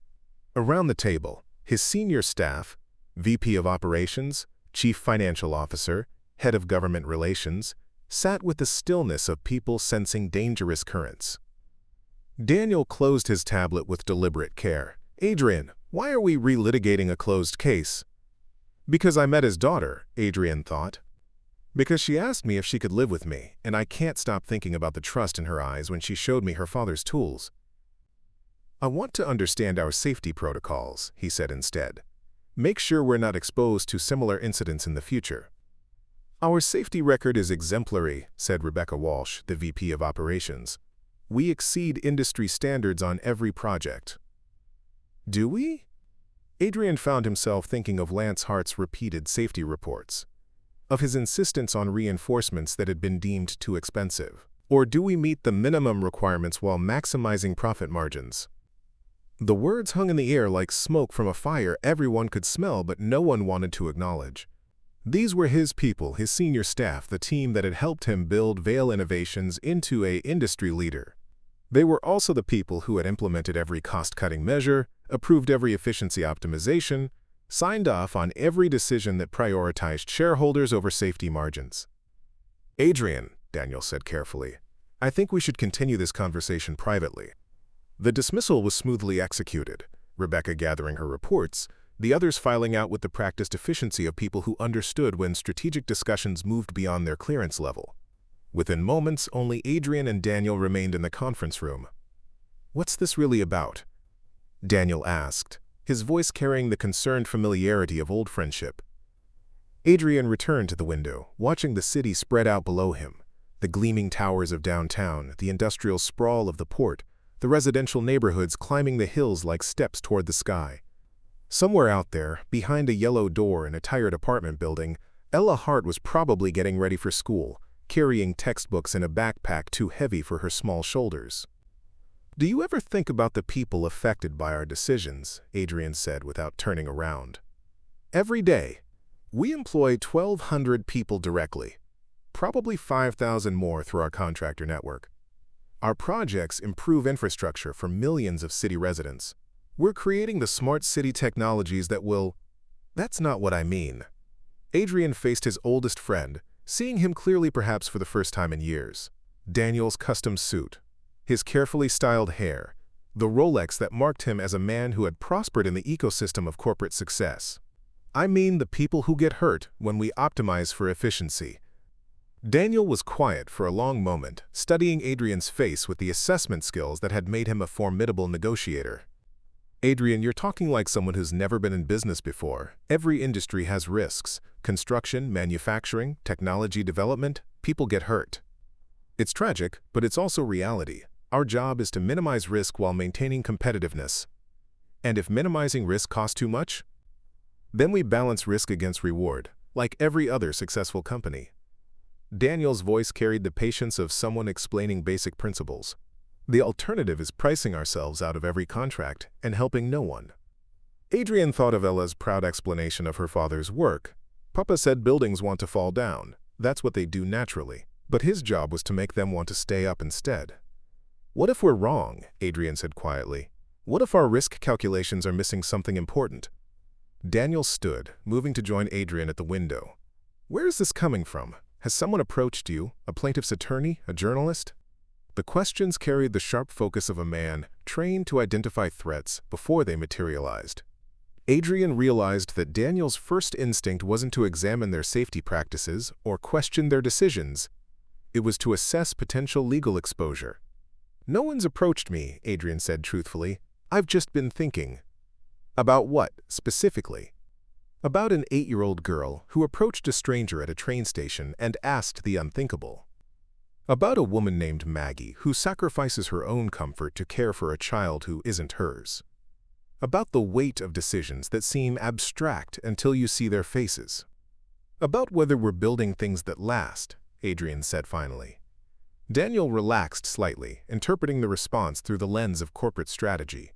Around the table, his senior staff, VP of Operations, Chief Financial Officer, Head of Government Relations, sat with the stillness of people sensing dangerous currents. Daniel closed his tablet with deliberate care. "Adrian, why are we relitigating a closed case?" "Because I met his daughter," Adrian thought. "Because she asked me if she could live with me, and I can't stop thinking about the trust in her eyes when she showed me her father's tools." "I want to understand our safety protocols," he said instead. "Make sure we're not exposed to similar incidents in the future." "Our safety record is exemplary," said Rebecca Walsh, the VP of Operations. "We exceed industry standards on every project." "Do we?" Adrian found himself thinking of Lance Hart's repeated safety reports, of his insistence on reinforcements that had been deemed too expensive. "Or do we meet the minimum requirements while maximizing profit margins?" The words hung in the air like smoke from a fire everyone could smell but no one wanted to acknowledge. These were his people, his senior staff, the team that had helped him build Vale Innovations into an industry leader. They were also the people who had implemented every cost-cutting measure, approved every efficiency optimization, signed off on every decision that prioritized shareholders over safety margins. "Adrian," Daniel said carefully, "I think we should continue this conversation privately." The dismissal was smoothly executed, Rebecca gathering her reports, the others filing out with the practiced efficiency of people who understood when strategic discussions moved beyond their clearance level. Within moments, only Adrian and Daniel remained in the conference room. "What's this really about?" Daniel asked, his voice carrying the concerned familiarity of old friendship. Adrian returned to the window, watching the city spread out below him, the gleaming towers of downtown, the industrial sprawl of the port, the residential neighborhoods climbing the hills like steps toward the sky. Somewhere out there, behind a yellow door in a tired apartment building, Ella Hart was probably getting ready for school, carrying textbooks in a backpack too heavy for her small shoulders. "Do you ever think about the people affected by our decisions?" Adrian said without turning around. "Every day. We employ 1,200 people directly, probably 5,000 more through our contractor network. Our projects improve infrastructure for millions of city residents. We're creating the smart city technologies that will—" "That's not what I mean." Adrian faced his oldest friend, seeing him clearly perhaps for the first time in years. Daniel's custom suit, his carefully styled hair, the Rolex that marked him as a man who had prospered in the ecosystem of corporate success. "I mean the people who get hurt when we optimize for efficiency." Daniel was quiet for a long moment, studying Adrian's face with the assessment skills that had made him a formidable negotiator. "Adrian, you're talking like someone who's never been in business before. Every industry has risks. Construction, manufacturing, technology development, people get hurt. It's tragic, but it's also reality. Our job is to minimize risk while maintaining competitiveness. And if minimizing risk costs too much, then we balance risk against reward, like every other successful company." Daniel's voice carried the patience of someone explaining basic principles. "The alternative is pricing ourselves out of every contract and helping no one." Adrian thought of Ella's proud explanation of her father's work. "Papa said buildings want to fall down. That's what they do naturally. But his job was to make them want to stay up instead." "What if we're wrong?" Adrian said quietly. "What if our risk calculations are missing something important?" Daniel stood, moving to join Adrian at the window. "Where is this coming from? Has someone approached you, a plaintiff's attorney, a journalist?" The questions carried the sharp focus of a man trained to identify threats before they materialized. Adrian realized that Daniel's first instinct wasn't to examine their safety practices or question their decisions. It was to assess potential legal exposure. "No one's approached me," Adrian said truthfully. "I've just been thinking." "About what, specifically?" "About an 8-year-old girl who approached a stranger at a train station and asked the unthinkable. About a woman named Maggie who sacrifices her own comfort to care for a child who isn't hers." About the weight of decisions that seem abstract until you see their faces. About whether we're building things that last, Adrian said finally. Daniel relaxed slightly, interpreting the response through the lens of corporate strategy.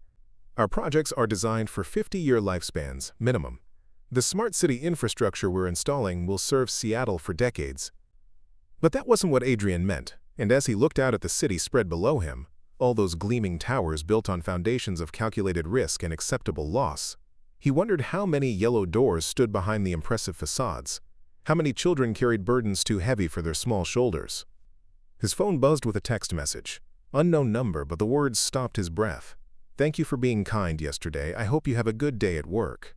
Our projects are designed for 50-year lifespans, minimum. The smart city infrastructure we're installing will serve Seattle for decades. But that wasn't what Adrian meant, and as he looked out at the city spread below him, all those gleaming towers built on foundations of calculated risk and acceptable loss, he wondered how many yellow doors stood behind the impressive facades, how many children carried burdens too heavy for their small shoulders. His phone buzzed with a text message. Unknown number, but the words stopped his breath. "Thank you for being kind yesterday. I hope you have a good day at work.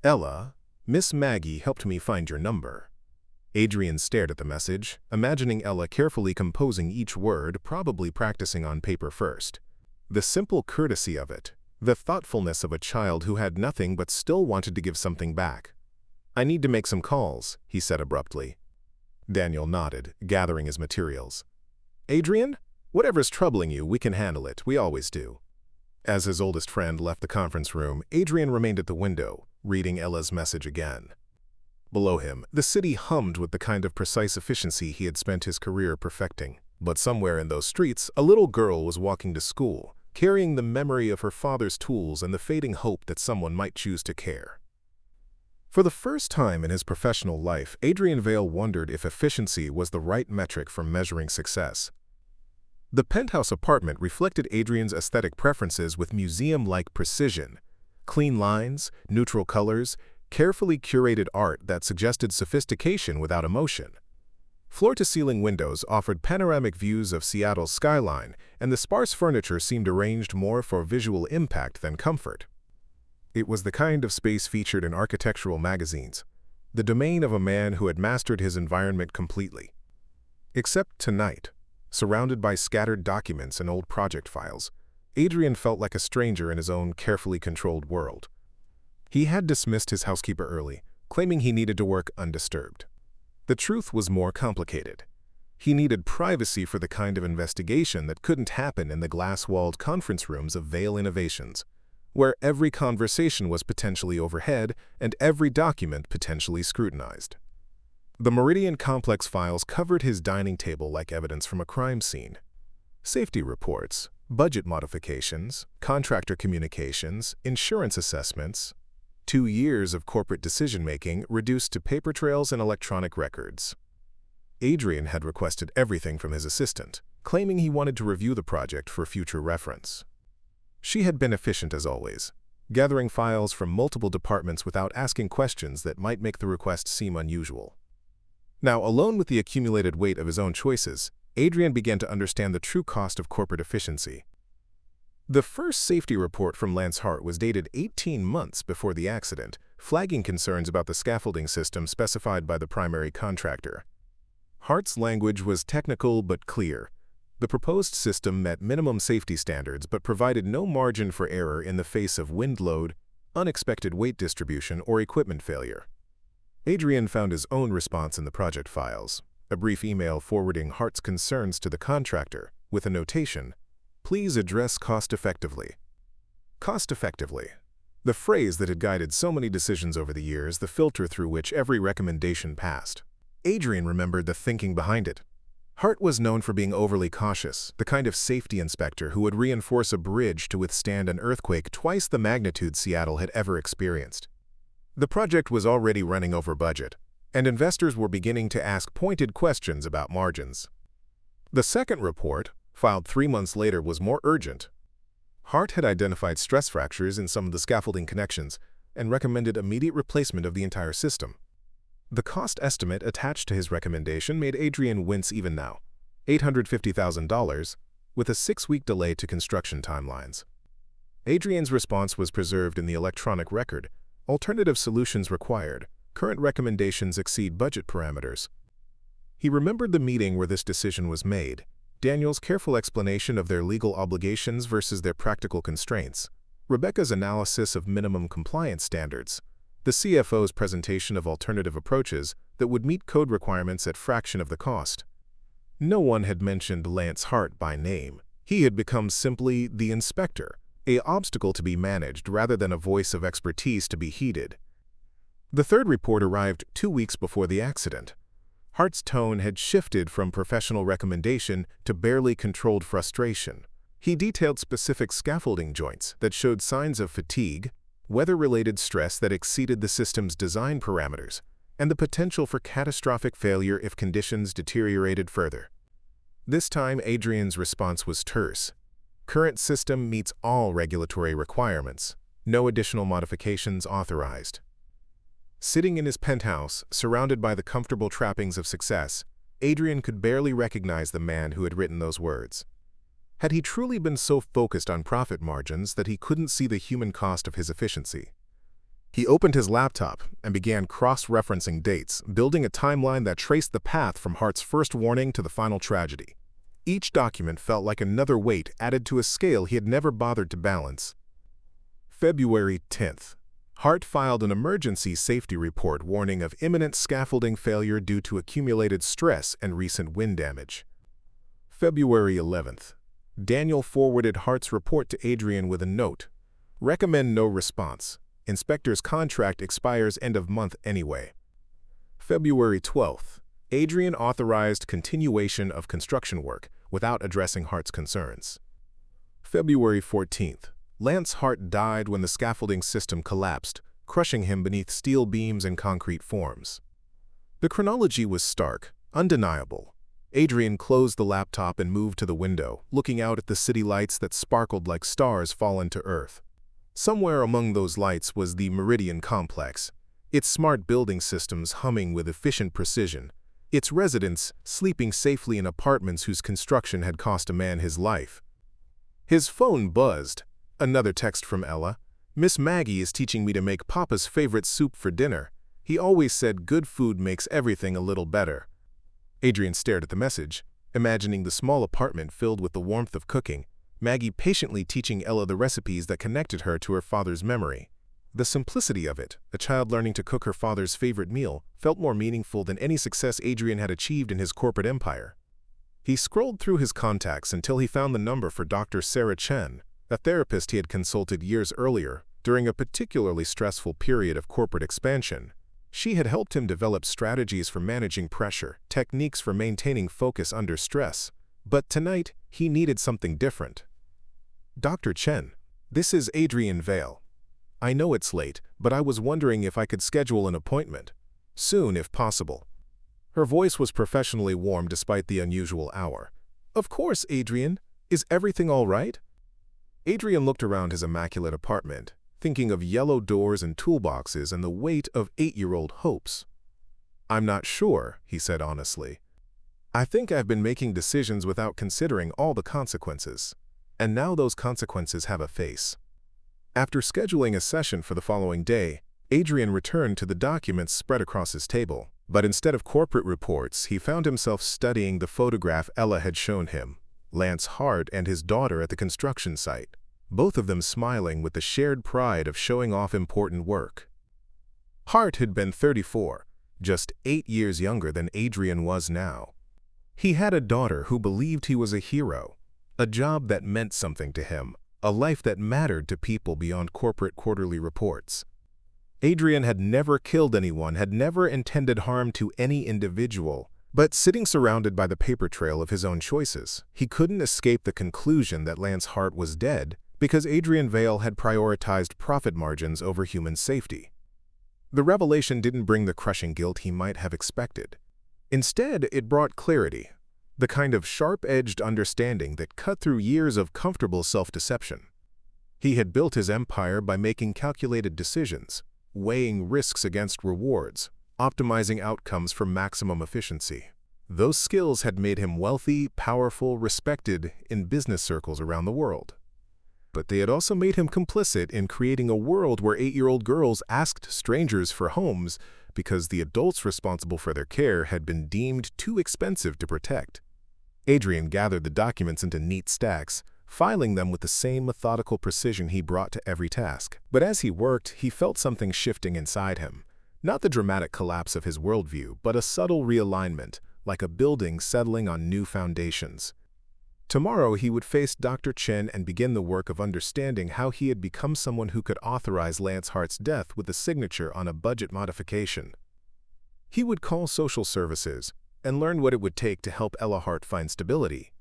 Ella, Miss Maggie helped me find your number." Adrian stared at the message, imagining Ella carefully composing each word, probably practicing on paper first. The simple courtesy of it, the thoughtfulness of a child who had nothing but still wanted to give something back. "I need to make some calls," he said abruptly. Daniel nodded, gathering his materials. "Adrian, whatever's troubling you, we can handle it. We always do." As his oldest friend left the conference room, Adrian remained at the window, reading Ella's message again. Below him, the city hummed with the kind of precise efficiency he had spent his career perfecting. But somewhere in those streets, a little girl was walking to school, carrying the memory of her father's tools and the fading hope that someone might choose to care. For the first time in his professional life, Adrian Vale wondered if efficiency was the right metric for measuring success. The penthouse apartment reflected Adrian's aesthetic preferences with museum-like precision. Clean lines, neutral colors, carefully curated art that suggested sophistication without emotion. Floor-to-ceiling windows offered panoramic views of Seattle's skyline, and the sparse furniture seemed arranged more for visual impact than comfort. It was the kind of space featured in architectural magazines, the domain of a man who had mastered his environment completely. Except tonight, surrounded by scattered documents and old project files, Adrian felt like a stranger in his own carefully controlled world. He had dismissed his housekeeper early, claiming he needed to work undisturbed. The truth was more complicated. He needed privacy for the kind of investigation that couldn't happen in the glass-walled conference rooms of Vale Innovations, where every conversation was potentially overhead and every document potentially scrutinized. The Meridian Complex files covered his dining table like evidence from a crime scene. Safety reports, budget modifications, contractor communications, insurance assessments. 2 years of corporate decision-making reduced to paper trails and electronic records. Adrian had requested everything from his assistant, claiming he wanted to review the project for future reference. She had been efficient as always, gathering files from multiple departments without asking questions that might make the request seem unusual. Now, alone with the accumulated weight of his own choices, Adrian began to understand the true cost of corporate efficiency. The first safety report from Lance Hart was dated 18 months before the accident, flagging concerns about the scaffolding system specified by the primary contractor. Hart's language was technical but clear. The proposed system met minimum safety standards but provided no margin for error in the face of wind load, unexpected weight distribution, or equipment failure. Adrian found his own response in the project files, a brief email forwarding Hart's concerns to the contractor, with a notation, "Please address cost-effectively." Cost-effectively. The phrase that had guided so many decisions over the years, the filter through which every recommendation passed. Adrian remembered the thinking behind it. Hart was known for being overly cautious, the kind of safety inspector who would reinforce a bridge to withstand an earthquake twice the magnitude Seattle had ever experienced. The project was already running over budget, and investors were beginning to ask pointed questions about margins. The second report, filed 3 months later, was more urgent. Hart had identified stress fractures in some of the scaffolding connections and recommended immediate replacement of the entire system. The cost estimate attached to his recommendation made Adrian wince even now, $850,000, with a 6-week delay to construction timelines. Adrian's response was preserved in the electronic record. Alternative solutions required. Current recommendations exceed budget parameters. He remembered the meeting where this decision was made, Daniel's careful explanation of their legal obligations versus their practical constraints, Rebecca's analysis of minimum compliance standards, the CFO's presentation of alternative approaches that would meet code requirements at fraction of the cost. No one had mentioned Lance Hart by name. He had become simply the inspector, an obstacle to be managed rather than a voice of expertise to be heeded. The third report arrived 2 weeks before the accident. Hart's tone had shifted from professional recommendation to barely controlled frustration. He detailed specific scaffolding joints that showed signs of fatigue, weather-related stress that exceeded the system's design parameters, and the potential for catastrophic failure if conditions deteriorated further. This time, Adrian's response was terse. Current system meets all regulatory requirements. No additional modifications authorized. Sitting in his penthouse, surrounded by the comfortable trappings of success, Adrian could barely recognize the man who had written those words. Had he truly been so focused on profit margins that he couldn't see the human cost of his efficiency? He opened his laptop and began cross-referencing dates, building a timeline that traced the path from Hart's first warning to the final tragedy. Each document felt like another weight added to a scale he had never bothered to balance. February 10th. Hart filed an emergency safety report warning of imminent scaffolding failure due to accumulated stress and recent wind damage. February 11th. Daniel forwarded Hart's report to Adrian with a note. Recommend no response. Inspector's contract expires end of month anyway. February 12th. Adrian authorized continuation of construction work without addressing Hart's concerns. February 14th. Lance Hart died when the scaffolding system collapsed, crushing him beneath steel beams and concrete forms. The chronology was stark, undeniable. Adrian closed the laptop and moved to the window, looking out at the city lights that sparkled like stars fallen to earth. Somewhere among those lights was the Meridian Complex, its smart building systems humming with efficient precision, its residents sleeping safely in apartments whose construction had cost a man his life. His phone buzzed. Another text from Ella. Miss Maggie is teaching me to make Papa's favorite soup for dinner. He always said good food makes everything a little better. Adrian stared at the message, imagining the small apartment filled with the warmth of cooking, Maggie patiently teaching Ella the recipes that connected her to her father's memory. The simplicity of it, a child learning to cook her father's favorite meal, felt more meaningful than any success Adrian had achieved in his corporate empire. He scrolled through his contacts until he found the number for Dr. Sarah Chen, a therapist he had consulted years earlier during a particularly stressful period of corporate expansion. She had helped him develop strategies for managing pressure, techniques for maintaining focus under stress. But tonight, he needed something different. Dr. Chen, this is Adrian Vale. I know it's late, but I was wondering if I could schedule an appointment. Soon, if possible. Her voice was professionally warm despite the unusual hour. Of course, Adrian. Is everything all right? Adrian looked around his immaculate apartment, thinking of yellow doors and toolboxes and the weight of 8-year-old hopes. I'm not sure, he said honestly. I think I've been making decisions without considering all the consequences. And now those consequences have a face. After scheduling a session for the following day, Adrian returned to the documents spread across his table. But instead of corporate reports, he found himself studying the photograph Ella had shown him. Lance Hart and his daughter at the construction site, both of them smiling with the shared pride of showing off important work. Hart had been 34, just 8 years younger than Adrian was now. He had a daughter who believed he was a hero, a job that meant something to him, a life that mattered to people beyond corporate quarterly reports. Adrian had never killed anyone, had never intended harm to any individual. But sitting surrounded by the paper trail of his own choices, he couldn't escape the conclusion that Lance Hart was dead because Adrian Vale had prioritized profit margins over human safety. The revelation didn't bring the crushing guilt he might have expected. Instead, it brought clarity, the kind of sharp-edged understanding that cut through years of comfortable self-deception. He had built his empire by making calculated decisions, weighing risks against rewards, optimizing outcomes for maximum efficiency. Those skills had made him wealthy, powerful, respected in business circles around the world. But they had also made him complicit in creating a world where 8-year-old girls asked strangers for homes because the adults responsible for their care had been deemed too expensive to protect. Adrian gathered the documents into neat stacks, filing them with the same methodical precision he brought to every task. But as he worked, he felt something shifting inside him. Not the dramatic collapse of his worldview, but a subtle realignment, like a building settling on new foundations. Tomorrow he would face Dr. Chen and begin the work of understanding how he had become someone who could authorize Lance Hart's death with a signature on a budget modification. He would call social services and learn what it would take to help Ella Hart find stability.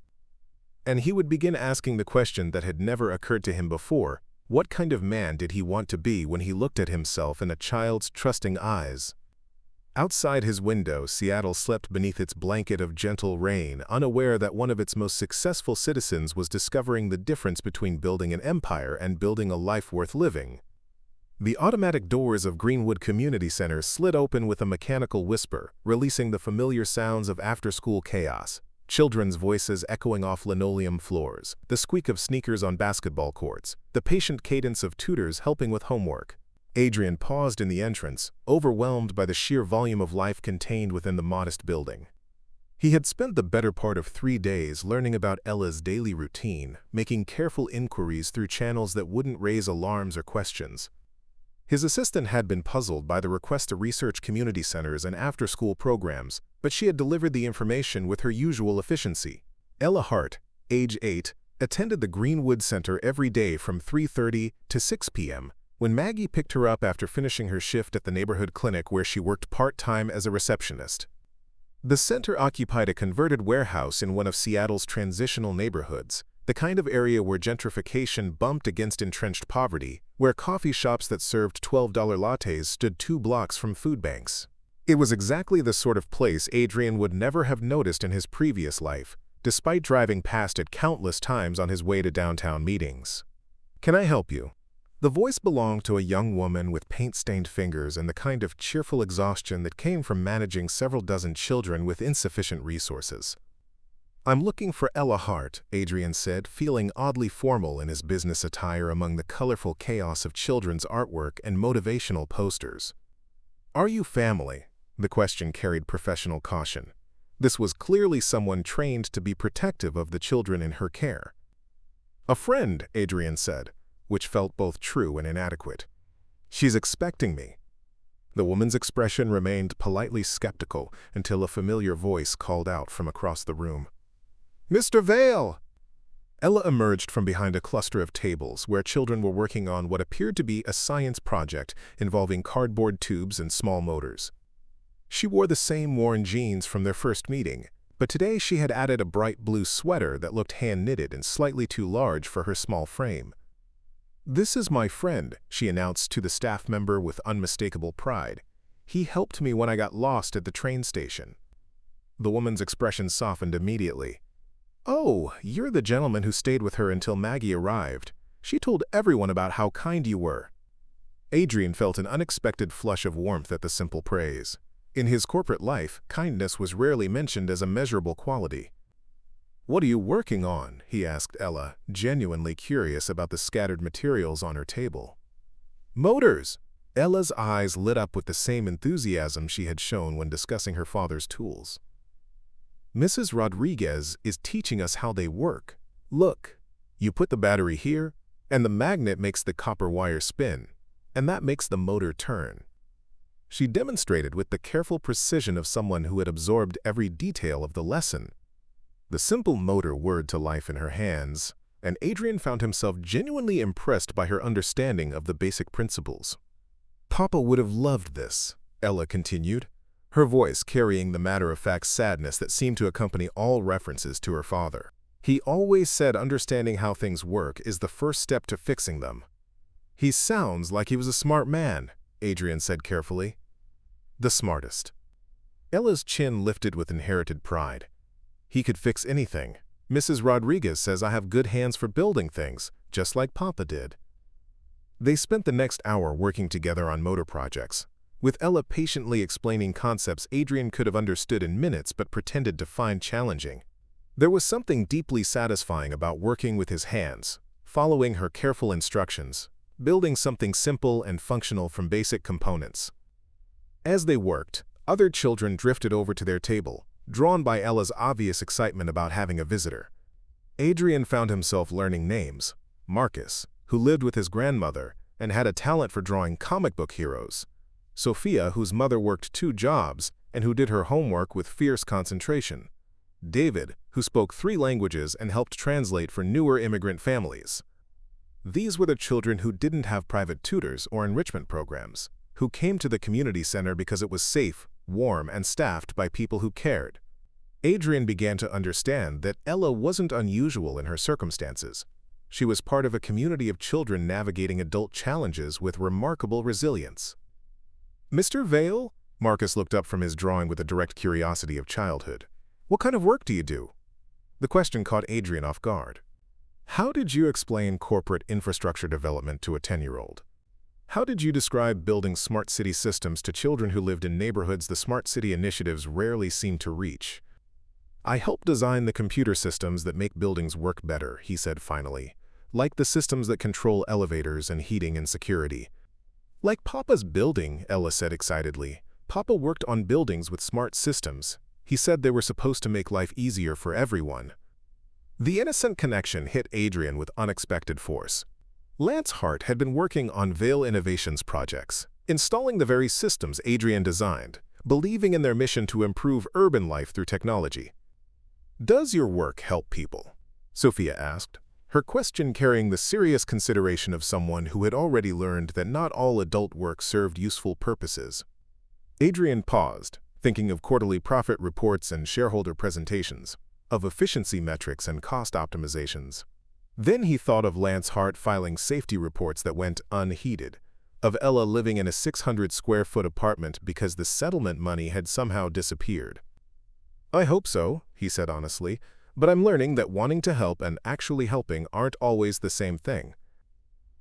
And he would begin asking the question that had never occurred to him before: what kind of man did he want to be when he looked at himself in a child's trusting eyes? Outside his window, Seattle slept beneath its blanket of gentle rain, unaware that one of its most successful citizens was discovering the difference between building an empire and building a life worth living. The automatic doors of Greenwood Community Center slid open with a mechanical whisper, releasing the familiar sounds of after-school chaos. Children's voices echoing off linoleum floors, the squeak of sneakers on basketball courts, the patient cadence of tutors helping with homework. Adrian paused in the entrance, overwhelmed by the sheer volume of life contained within the modest building. He had spent the better part of 3 days learning about Ella's daily routine, making careful inquiries through channels that wouldn't raise alarms or questions. His assistant had been puzzled by the request to research community centers and after-school programs, but she had delivered the information with her usual efficiency. Ella Hart, age 8, attended the Greenwood Center every day from 3:30 to 6 p.m., when Maggie picked her up after finishing her shift at the neighborhood clinic where she worked part-time as a receptionist. The center occupied a converted warehouse in one of Seattle's transitional neighborhoods, the kind of area where gentrification bumped against entrenched poverty, where coffee shops that served $12 lattes stood 2 blocks from food banks. It was exactly the sort of place Adrian would never have noticed in his previous life, despite driving past it countless times on his way to downtown meetings. "Can I help you?" The voice belonged to a young woman with paint-stained fingers and the kind of cheerful exhaustion that came from managing several dozen children with insufficient resources. "I'm looking for Ella Hart," Adrian said, feeling oddly formal in his business attire among the colorful chaos of children's artwork and motivational posters. "Are you family?" The question carried professional caution. This was clearly someone trained to be protective of the children in her care. "A friend," Adrian said, which felt both true and inadequate. "She's expecting me." The woman's expression remained politely skeptical until a familiar voice called out from across the room. "Mr. Vale!" Ella emerged from behind a cluster of tables where children were working on what appeared to be a science project involving cardboard tubes and small motors. She wore the same worn jeans from their first meeting, but today she had added a bright blue sweater that looked hand-knitted and slightly too large for her small frame. "This is my friend," she announced to the staff member with unmistakable pride. "He helped me when I got lost at the train station." The woman's expression softened immediately. "Oh, you're the gentleman who stayed with her until Maggie arrived. She told everyone about how kind you were." Adrian felt an unexpected flush of warmth at the simple praise. In his corporate life, kindness was rarely mentioned as a measurable quality. "What are you working on?" he asked Ella, genuinely curious about the scattered materials on her table. "Motors!" Ella's eyes lit up with the same enthusiasm she had shown when discussing her father's tools. "Mrs. Rodriguez is teaching us how they work. Look, you put the battery here, and the magnet makes the copper wire spin, and that makes the motor turn." She demonstrated with the careful precision of someone who had absorbed every detail of the lesson. The simple motor whirred to life in her hands, and Adrian found himself genuinely impressed by her understanding of the basic principles. "Papa would have loved this," Ella continued, her voice carrying the matter-of-fact sadness that seemed to accompany all references to her father. "He always said understanding how things work is the first step to fixing them." "He sounds like he was a smart man," Adrian said carefully. "The smartest." Ella's chin lifted with inherited pride. "He could fix anything. Mrs. Rodriguez says I have good hands for building things, just like Papa did." They spent the next hour working together on motor projects, with Ella patiently explaining concepts Adrian could have understood in minutes but pretended to find challenging. There was something deeply satisfying about working with his hands, following her careful instructions, building something simple and functional from basic components. As they worked, other children drifted over to their table, drawn by Ella's obvious excitement about having a visitor. Adrian found himself learning names: Marcus, who lived with his grandmother and had a talent for drawing comic book heroes; Sophia, whose mother worked 2 jobs and who did her homework with fierce concentration; David, who spoke 3 languages and helped translate for newer immigrant families. These were the children who didn't have private tutors or enrichment programs, who came to the community center because it was safe, warm, and staffed by people who cared. Adrian began to understand that Ella wasn't unusual in her circumstances. She was part of a community of children navigating adult challenges with remarkable resilience. "Mr. Vale?" Marcus looked up from his drawing with the direct curiosity of childhood. "What kind of work do you do?" The question caught Adrian off guard. How did you explain corporate infrastructure development to a 10-year-old? How did you describe building smart city systems to children who lived in neighborhoods the smart city initiatives rarely seemed to reach? "I help design the computer systems that make buildings work better," he said finally. "Like the systems that control elevators and heating and security." "Like Papa's building," Ella said excitedly. "Papa worked on buildings with smart systems. He said they were supposed to make life easier for everyone." The innocent connection hit Adrian with unexpected force. Lance Hart had been working on Vale Innovations projects, installing the very systems Adrian designed, believing in their mission to improve urban life through technology. "Does your work help people?" Sophia asked, her question carrying the serious consideration of someone who had already learned that not all adult work served useful purposes. Adrian paused, thinking of quarterly profit reports and shareholder presentations, of efficiency metrics and cost optimizations. Then he thought of Lance Hart filing safety reports that went unheeded, of Ella living in a 600-square-foot apartment because the settlement money had somehow disappeared. "I hope so," he said honestly, "but I'm learning that wanting to help and actually helping aren't always the same thing."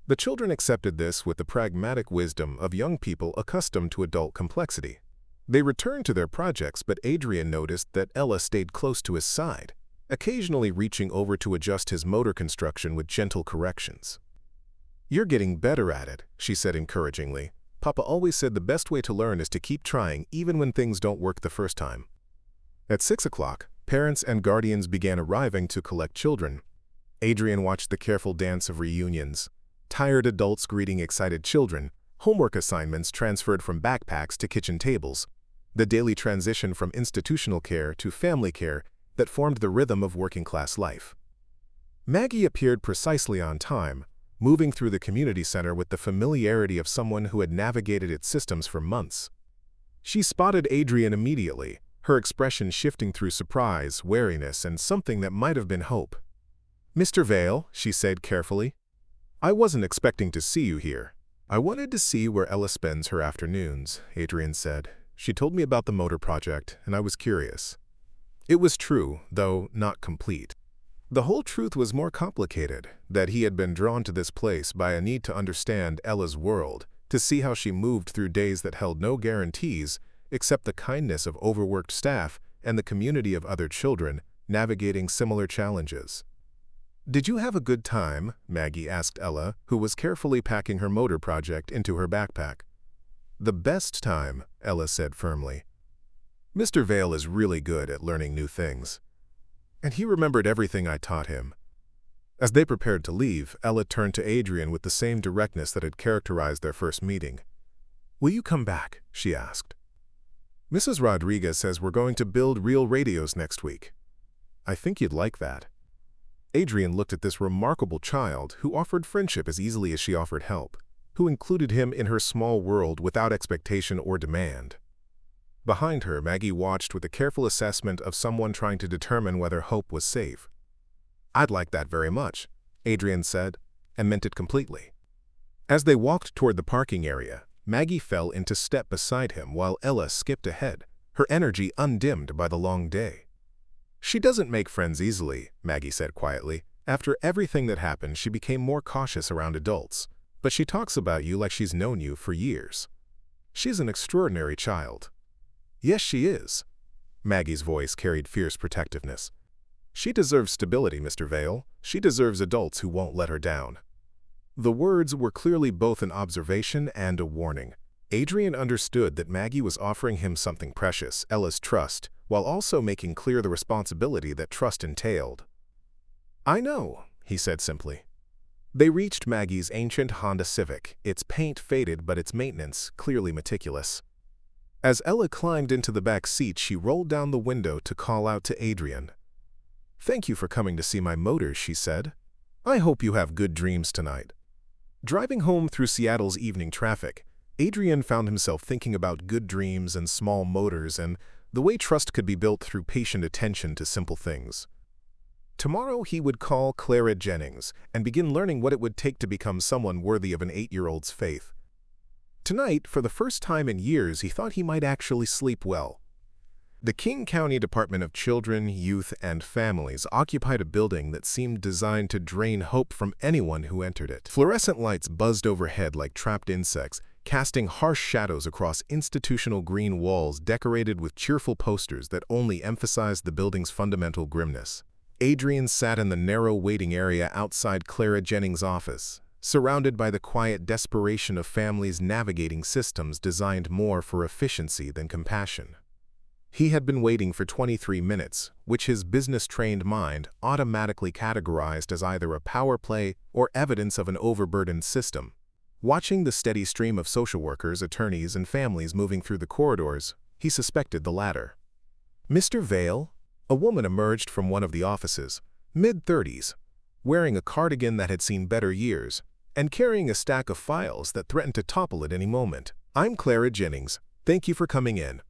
The children accepted this with the pragmatic wisdom of young people accustomed to adult complexity. They returned to their projects, but Adrian noticed that Ella stayed close to his side, occasionally reaching over to adjust his motor construction with gentle corrections. "You're getting better at it," she said encouragingly. "Papa always said the best way to learn is to keep trying even when things don't work the first time." At 6 o'clock, parents and guardians began arriving to collect children. Adrian watched the careful dance of reunions, tired adults greeting excited children, homework assignments transferred from backpacks to kitchen tables, the daily transition from institutional care to family care that formed the rhythm of working-class life. Maggie appeared precisely on time, moving through the community center with the familiarity of someone who had navigated its systems for months. She spotted Adrian immediately, her expression shifting through surprise, wariness, and something that might have been hope. "Mr. Vale," she said carefully, "I wasn't expecting to see you here." "I wanted to see where Ella spends her afternoons," Adrian said. "She told me about the motor project, and I was curious." It was true, though not complete. The whole truth was more complicated, that he had been drawn to this place by a need to understand Ella's world, to see how she moved through days that held no guarantees except the kindness of overworked staff and the community of other children navigating similar challenges. "Did you have a good time?" Maggie asked Ella, who was carefully packing her motor project into her backpack. "The best time," Ella said firmly. "Mr. Vale is really good at learning new things. And he remembered everything I taught him." As they prepared to leave, Ella turned to Adrian with the same directness that had characterized their first meeting. "Will you come back?" she asked. "Mrs. Rodriguez says we're going to build real radios next week. I think you'd like that." Adrian looked at this remarkable child who offered friendship as easily as she offered help, who included him in her small world without expectation or demand. Behind her, Maggie watched with a careful assessment of someone trying to determine whether hope was safe. "I'd like that very much," Adrian said, and meant it completely. As they walked toward the parking area, Maggie fell into step beside him while Ella skipped ahead, her energy undimmed by the long day. "She doesn't make friends easily," Maggie said quietly. "After everything that happened, she became more cautious around adults, but she talks about you like she's known you for years. She's an extraordinary child." "Yes, she is." Maggie's voice carried fierce protectiveness. "She deserves stability, Mr. Vale. She deserves adults who won't let her down." The words were clearly both an observation and a warning. Adrian understood that Maggie was offering him something precious, Ella's trust, while also making clear the responsibility that trust entailed. "I know," he said simply. They reached Maggie's ancient Honda Civic, its paint faded but its maintenance clearly meticulous. As Ella climbed into the back seat, she rolled down the window to call out to Adrian. "Thank you for coming to see my motors," she said. "I hope you have good dreams tonight." Driving home through Seattle's evening traffic, Adrian found himself thinking about good dreams and small motors and the way trust could be built through patient attention to simple things. Tomorrow he would call Clara Jennings and begin learning what it would take to become someone worthy of an 8-year-old's faith. Tonight, for the first time in years, he thought he might actually sleep well. The King County Department of Children, Youth, and Families occupied a building that seemed designed to drain hope from anyone who entered it. Fluorescent lights buzzed overhead like trapped insects, casting harsh shadows across institutional green walls decorated with cheerful posters that only emphasized the building's fundamental grimness. Adrian sat in the narrow waiting area outside Clara Jennings' office, surrounded by the quiet desperation of families navigating systems designed more for efficiency than compassion. He had been waiting for 23 minutes, which his business-trained mind automatically categorized as either a power play or evidence of an overburdened system. Watching the steady stream of social workers, attorneys, and families moving through the corridors, he suspected the latter. "Mr. Vale?" A woman emerged from one of the offices, mid-30s, wearing a cardigan that had seen better years, and carrying a stack of files that threatened to topple at any moment. "I'm Clara Jennings. Thank you for coming in."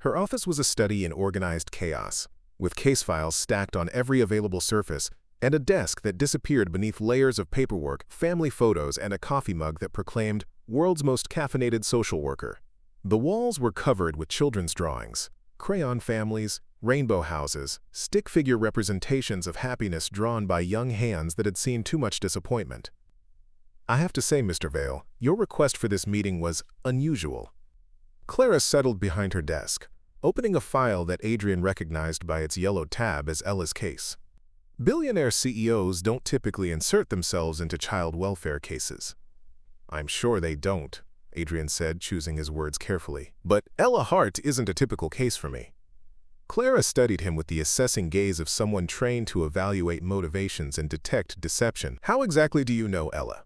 Her office was a study in organized chaos, with case files stacked on every available surface and a desk that disappeared beneath layers of paperwork, family photos, and a coffee mug that proclaimed "World's Most Caffeinated Social Worker." The walls were covered with children's drawings, crayon families, rainbow houses, stick figure representations of happiness drawn by young hands that had seen too much disappointment. "I have to say, Mr. Vale, your request for this meeting was unusual." Clara settled behind her desk, opening a file that Adrian recognized by its yellow tab as Ella's case. Billionaire CEOs don't typically insert themselves into child welfare cases. "I'm sure they don't," Adrian said, choosing his words carefully. "But Ella Hart isn't a typical case for me." Clara studied him with the assessing gaze of someone trained to evaluate motivations and detect deception. "How exactly do you know Ella?"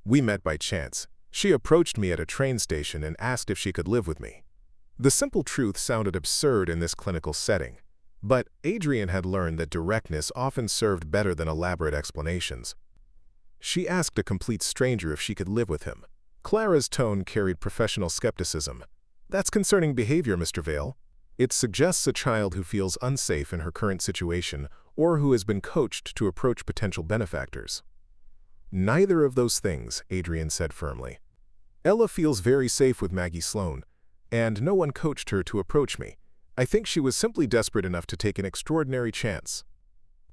"We met by chance. She approached me at a train station and asked if she could live with me." The simple truth sounded absurd in this clinical setting, but Adrian had learned that directness often served better than elaborate explanations. "She asked a complete stranger if she could live with him." Clara's tone carried professional skepticism. "That's concerning behavior, Mr. Vale. It suggests a child who feels unsafe in her current situation or who has been coached to approach potential benefactors." "Neither of those things," Adrian said firmly. "Ella feels very safe with Maggie Sloan, and no one coached her to approach me. I think she was simply desperate enough to take an extraordinary chance."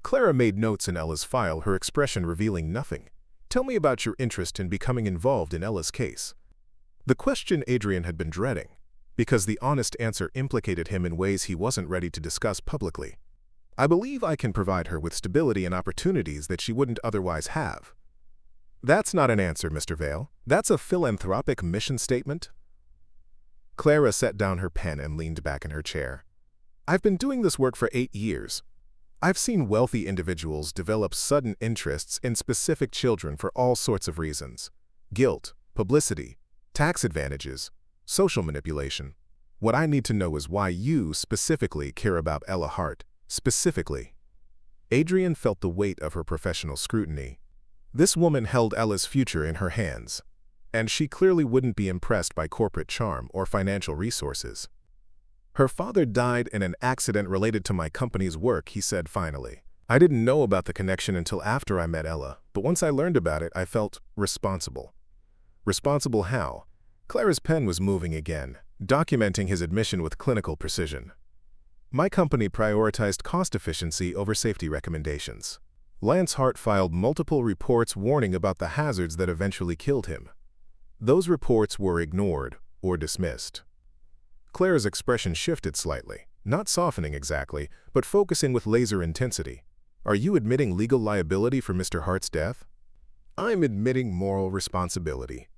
Clara made notes in Ella's file, her expression revealing nothing. "Tell me about your interest in becoming involved in Ella's case." The question Adrian had been dreading, because the honest answer implicated him in ways he wasn't ready to discuss publicly. "I believe I can provide her with stability and opportunities that she wouldn't otherwise have." "That's not an answer, Mr. Vale. That's a philanthropic mission statement." Clara set down her pen and leaned back in her chair. "I've been doing this work for 8 years. I've seen wealthy individuals develop sudden interests in specific children for all sorts of reasons: guilt, publicity, tax advantages, social manipulation. What I need to know is why you specifically care about Ella Hart, specifically." Adrian felt the weight of her professional scrutiny. This woman held Ella's future in her hands, and she clearly wouldn't be impressed by corporate charm or financial resources. "Her father died in an accident related to my company's work," he said finally. "I didn't know about the connection until after I met Ella, but once I learned about it, I felt responsible." "Responsible how?" Clara's pen was moving again, documenting his admission with clinical precision. "My company prioritized cost efficiency over safety recommendations. Lance Hart filed multiple reports warning about the hazards that eventually killed him. Those reports were ignored or dismissed." Clara's expression shifted slightly, not softening exactly, but focusing with laser intensity. "Are you admitting legal liability for Mr. Hart's death?" "I'm admitting moral responsibility."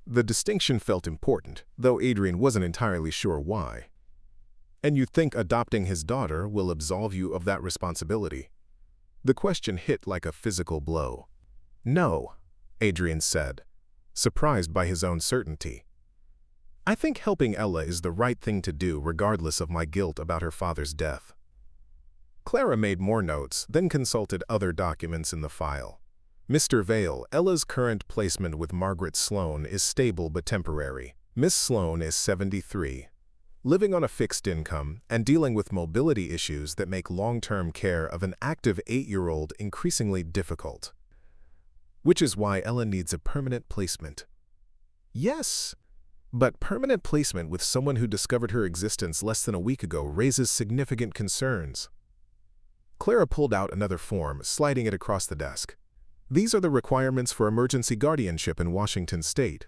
The distinction felt important, though Adrian wasn't entirely sure why. "And you think adopting his daughter will absolve you of that responsibility?" The question hit like a physical blow. "No," Adrian said, surprised by his own certainty. I think helping Ella is the right thing to do regardless of my guilt about her father's death. Clara made more notes, then consulted other documents in the file. Mr. Vale, Ella's current placement with Margaret Sloane is stable but temporary. Miss Sloane is 73, living on a fixed income and dealing with mobility issues that make long-term care of an active 8-year-old increasingly difficult. Which is why Ella needs a permanent placement. Yes, but permanent placement with someone who discovered her existence less than a week ago raises significant concerns. Clara pulled out another form, sliding it across the desk. These are the requirements for emergency guardianship in Washington State.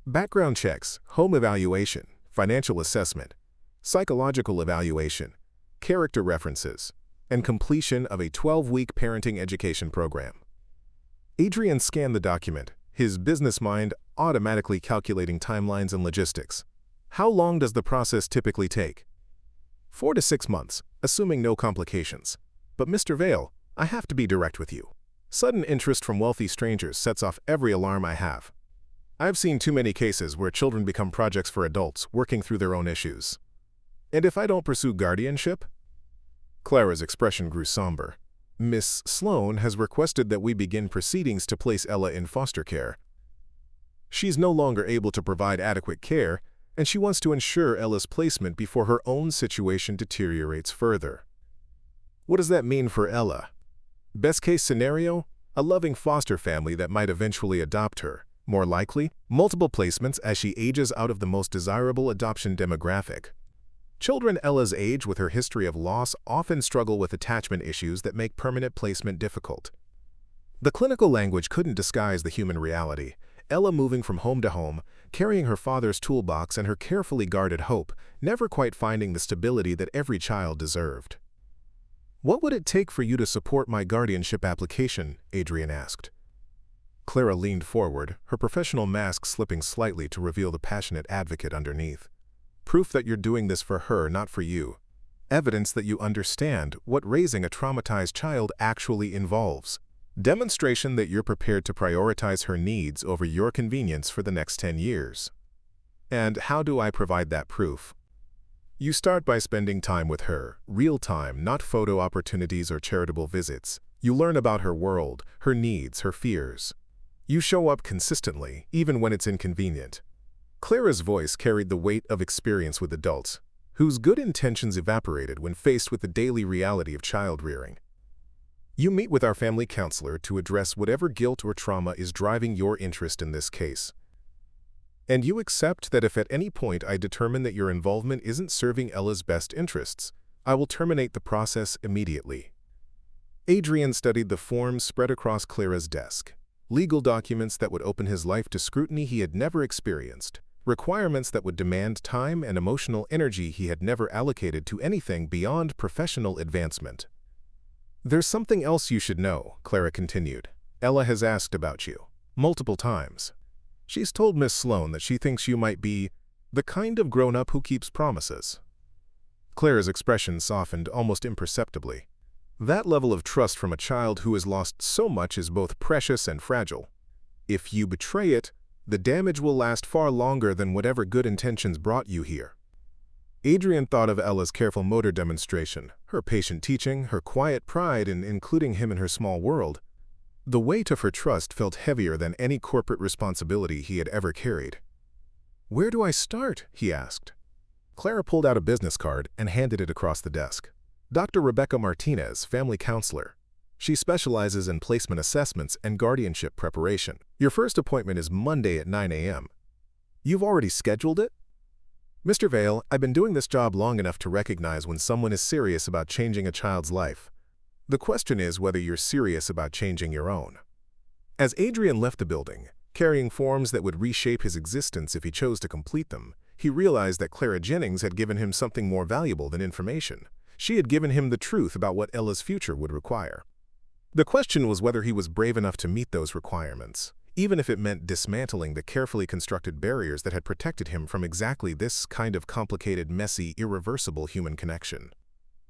Background checks, home evaluation, financial assessment, psychological evaluation, character references, and completion of a 12-week parenting education program. Adrian scanned the document, his business mind automatically calculating timelines and logistics. How long does the process typically take? 4 to 6 months, assuming no complications. But Mr. Vale, I have to be direct with you. Sudden interest from wealthy strangers sets off every alarm I have. I've seen too many cases where children become projects for adults working through their own issues. And if I don't pursue guardianship? Clara's expression grew somber. Miss Sloane has requested that we begin proceedings to place Ella in foster care. She's no longer able to provide adequate care, and she wants to ensure Ella's placement before her own situation deteriorates further. What does that mean for Ella? Best case scenario, a loving foster family that might eventually adopt her. More likely, multiple placements as she ages out of the most desirable adoption demographic. Children Ella's age with her history of loss often struggle with attachment issues that make permanent placement difficult. The clinical language couldn't disguise the human reality. Ella moving from home to home, carrying her father's toolbox and her carefully guarded hope, never quite finding the stability that every child deserved. What would it take for you to support my guardianship application? Adrian asked. Clara leaned forward, her professional mask slipping slightly to reveal the passionate advocate underneath. Proof that you're doing this for her, not for you. Evidence that you understand what raising a traumatized child actually involves. Demonstration that you're prepared to prioritize her needs over your convenience for the next 10 years. And how do I provide that proof? You start by spending time with her, real time, not photo opportunities or charitable visits. You learn about her world, her needs, her fears. You show up consistently, even when it's inconvenient. Clara's voice carried the weight of experience with adults, whose good intentions evaporated when faced with the daily reality of child rearing. You meet with our family counselor to address whatever guilt or trauma is driving your interest in this case. And you accept that if at any point I determine that your involvement isn't serving Ella's best interests, I will terminate the process immediately. Adrian studied the forms spread across Clara's desk. Legal documents that would open his life to scrutiny he had never experienced. Requirements that would demand time and emotional energy he had never allocated to anything beyond professional advancement. There's something else you should know, Clara continued. Ella has asked about you. Multiple times. She's told Miss Sloane that she thinks you might be the kind of grown-up who keeps promises. Clara's expression softened almost imperceptibly. That level of trust from a child who has lost so much is both precious and fragile. If you betray it, the damage will last far longer than whatever good intentions brought you here. Adrian thought of Ella's careful motor demonstration, her patient teaching, her quiet pride in including him in her small world. The weight of her trust felt heavier than any corporate responsibility he had ever carried. "Where do I start?" he asked. Clara pulled out a business card and handed it across the desk. Dr. Rebecca Martinez, family counselor. She specializes in placement assessments and guardianship preparation. Your first appointment is Monday at 9 a.m. You've already scheduled it? Mr. Vale, I've been doing this job long enough to recognize when someone is serious about changing a child's life. The question is whether you're serious about changing your own. As Adrian left the building, carrying forms that would reshape his existence if he chose to complete them, he realized that Clara Jennings had given him something more valuable than information. She had given him the truth about what Ella's future would require. The question was whether he was brave enough to meet those requirements, even if it meant dismantling the carefully constructed barriers that had protected him from exactly this kind of complicated, messy, irreversible human connection.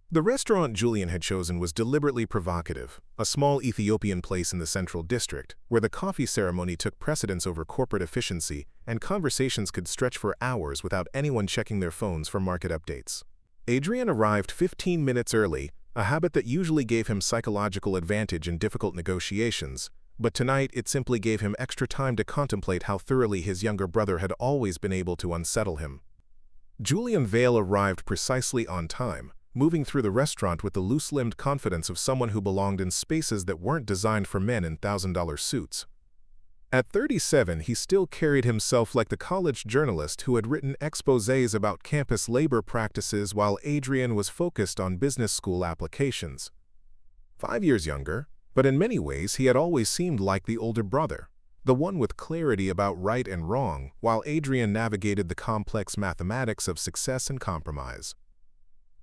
The restaurant Julian had chosen was deliberately provocative, a small Ethiopian place in the Central District, where the coffee ceremony took precedence over corporate efficiency and conversations could stretch for hours without anyone checking their phones for market updates. Adrian arrived 15 minutes early, a habit that usually gave him psychological advantage in difficult negotiations, but tonight it simply gave him extra time to contemplate how thoroughly his younger brother had always been able to unsettle him. Julian Vale arrived precisely on time, moving through the restaurant with the loose-limbed confidence of someone who belonged in spaces that weren't designed for men in $1,000 suits. At 37, he still carried himself like the college journalist who had written exposés about campus labor practices while Adrian was focused on business school applications. 5 years younger, but in many ways he had always seemed like the older brother, the one with clarity about right and wrong, while Adrian navigated the complex mathematics of success and compromise.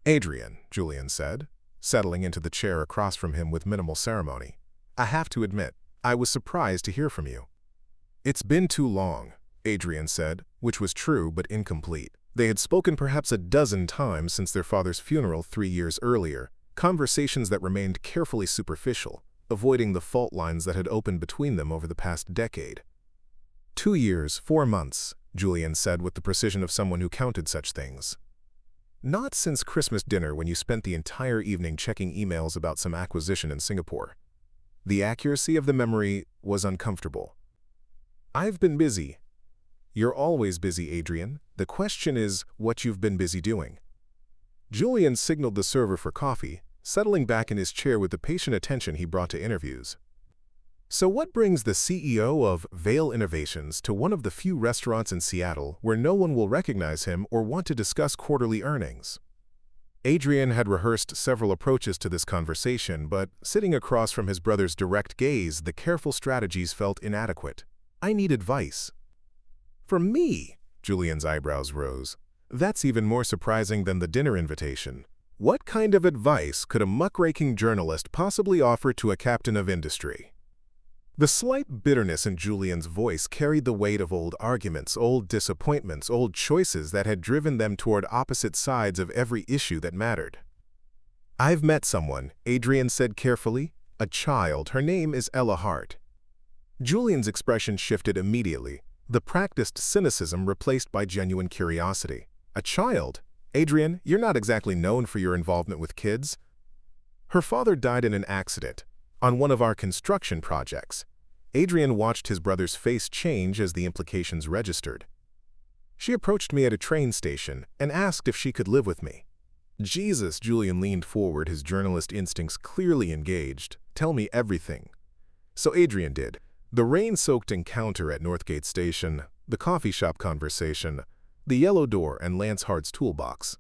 "Adrian," Julian said, settling into the chair across from him with minimal ceremony, "I have to admit, I was surprised to hear from you." "It's been too long," Adrian said, which was true but incomplete. They had spoken perhaps a dozen times since their father's funeral 3 years earlier, conversations that remained carefully superficial, avoiding the fault lines that had opened between them over the past decade. 2 years, 4 months, Julian said with the precision of someone who counted such things. "Not since Christmas dinner when you spent the entire evening checking emails about some acquisition in Singapore." The accuracy of the memory was uncomfortable. "I've been busy." "You're always busy, Adrian. The question is what you've been busy doing." Julian signaled the server for coffee, settling back in his chair with the patient attention he brought to interviews. "So what brings the CEO of Vale Innovations to one of the few restaurants in Seattle where no one will recognize him or want to discuss quarterly earnings?" Adrian had rehearsed several approaches to this conversation, but sitting across from his brother's direct gaze, the careful strategies felt inadequate. "I need advice." "From me?" Julian's eyebrows rose. "That's even more surprising than the dinner invitation. What kind of advice could a muckraking journalist possibly offer to a captain of industry?" The slight bitterness in Julian's voice carried the weight of old arguments, old disappointments, old choices that had driven them toward opposite sides of every issue that mattered. "I've met someone," Adrian said carefully. "A child. Her name is Ella Hart." Julian's expression shifted immediately, the practiced cynicism replaced by genuine curiosity. "A child? Adrian, you're not exactly known for your involvement with kids." "Her father died in an accident on one of our construction projects." Adrian watched his brother's face change as the implications registered. "She approached me at a train station and asked if she could live with me." "Jesus," Julian leaned forward, his journalist instincts clearly engaged. "Tell me everything." So Adrian did. The rain-soaked encounter at Northgate Station, the coffee shop conversation, the yellow door and Lance Hart's toolbox,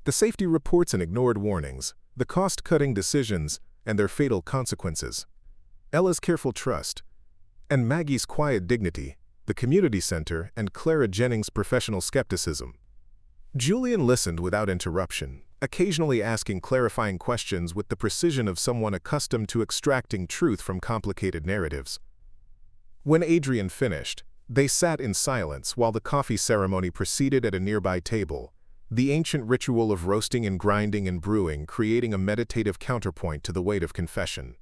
the safety reports and ignored warnings, the cost-cutting decisions, and their fatal consequences, Ella's careful trust, and Maggie's quiet dignity, the community center, and Clara Jennings' professional skepticism. Julian listened without interruption, occasionally asking clarifying questions with the precision of someone accustomed to extracting truth from complicated narratives. When Adrian finished, they sat in silence while the coffee ceremony proceeded at a nearby table, the ancient ritual of roasting and grinding and brewing creating a meditative counterpoint to the weight of confession.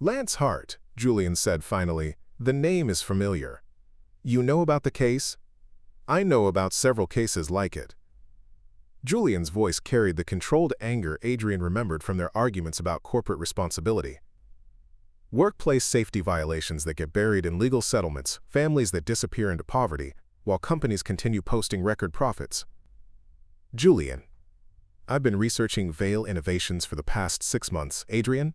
"Lance Hart," Julian said finally, "the name is familiar. You know about the case?" "I know about several cases like it." Julian's voice carried the controlled anger Adrian remembered from their arguments about corporate responsibility. "Workplace safety violations that get buried in legal settlements, families that disappear into poverty, while companies continue posting record profits." "Julian, I've been researching Vale Innovations for the past 6 months, Adrian.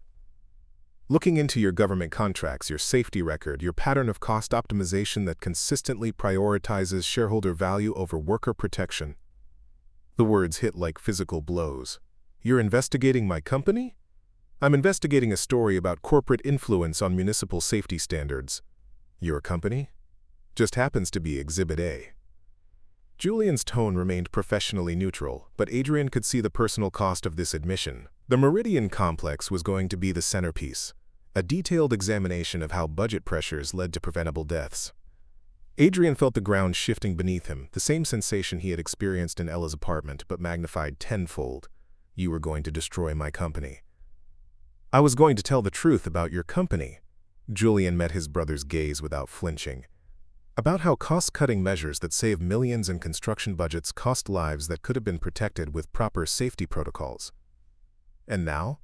Looking into your government contracts, your safety record, your pattern of cost optimization that consistently prioritizes shareholder value over worker protection." The words hit like physical blows. "You're investigating my company?" "I'm investigating a story about corporate influence on municipal safety standards." "Your company?" "Just happens to be Exhibit A." Julian's tone remained professionally neutral, but Adrian could see the personal cost of this admission. The Meridian complex was going to be the centerpiece, a detailed examination of how budget pressures led to preventable deaths. Adrian felt the ground shifting beneath him, the same sensation he had experienced in Ella's apartment, but magnified tenfold. You were going to destroy my company. I was going to tell the truth about your company. Julian met his brother's gaze without flinching. About how cost-cutting measures that save millions in construction budgets cost lives that could have been protected with proper safety protocols. And now?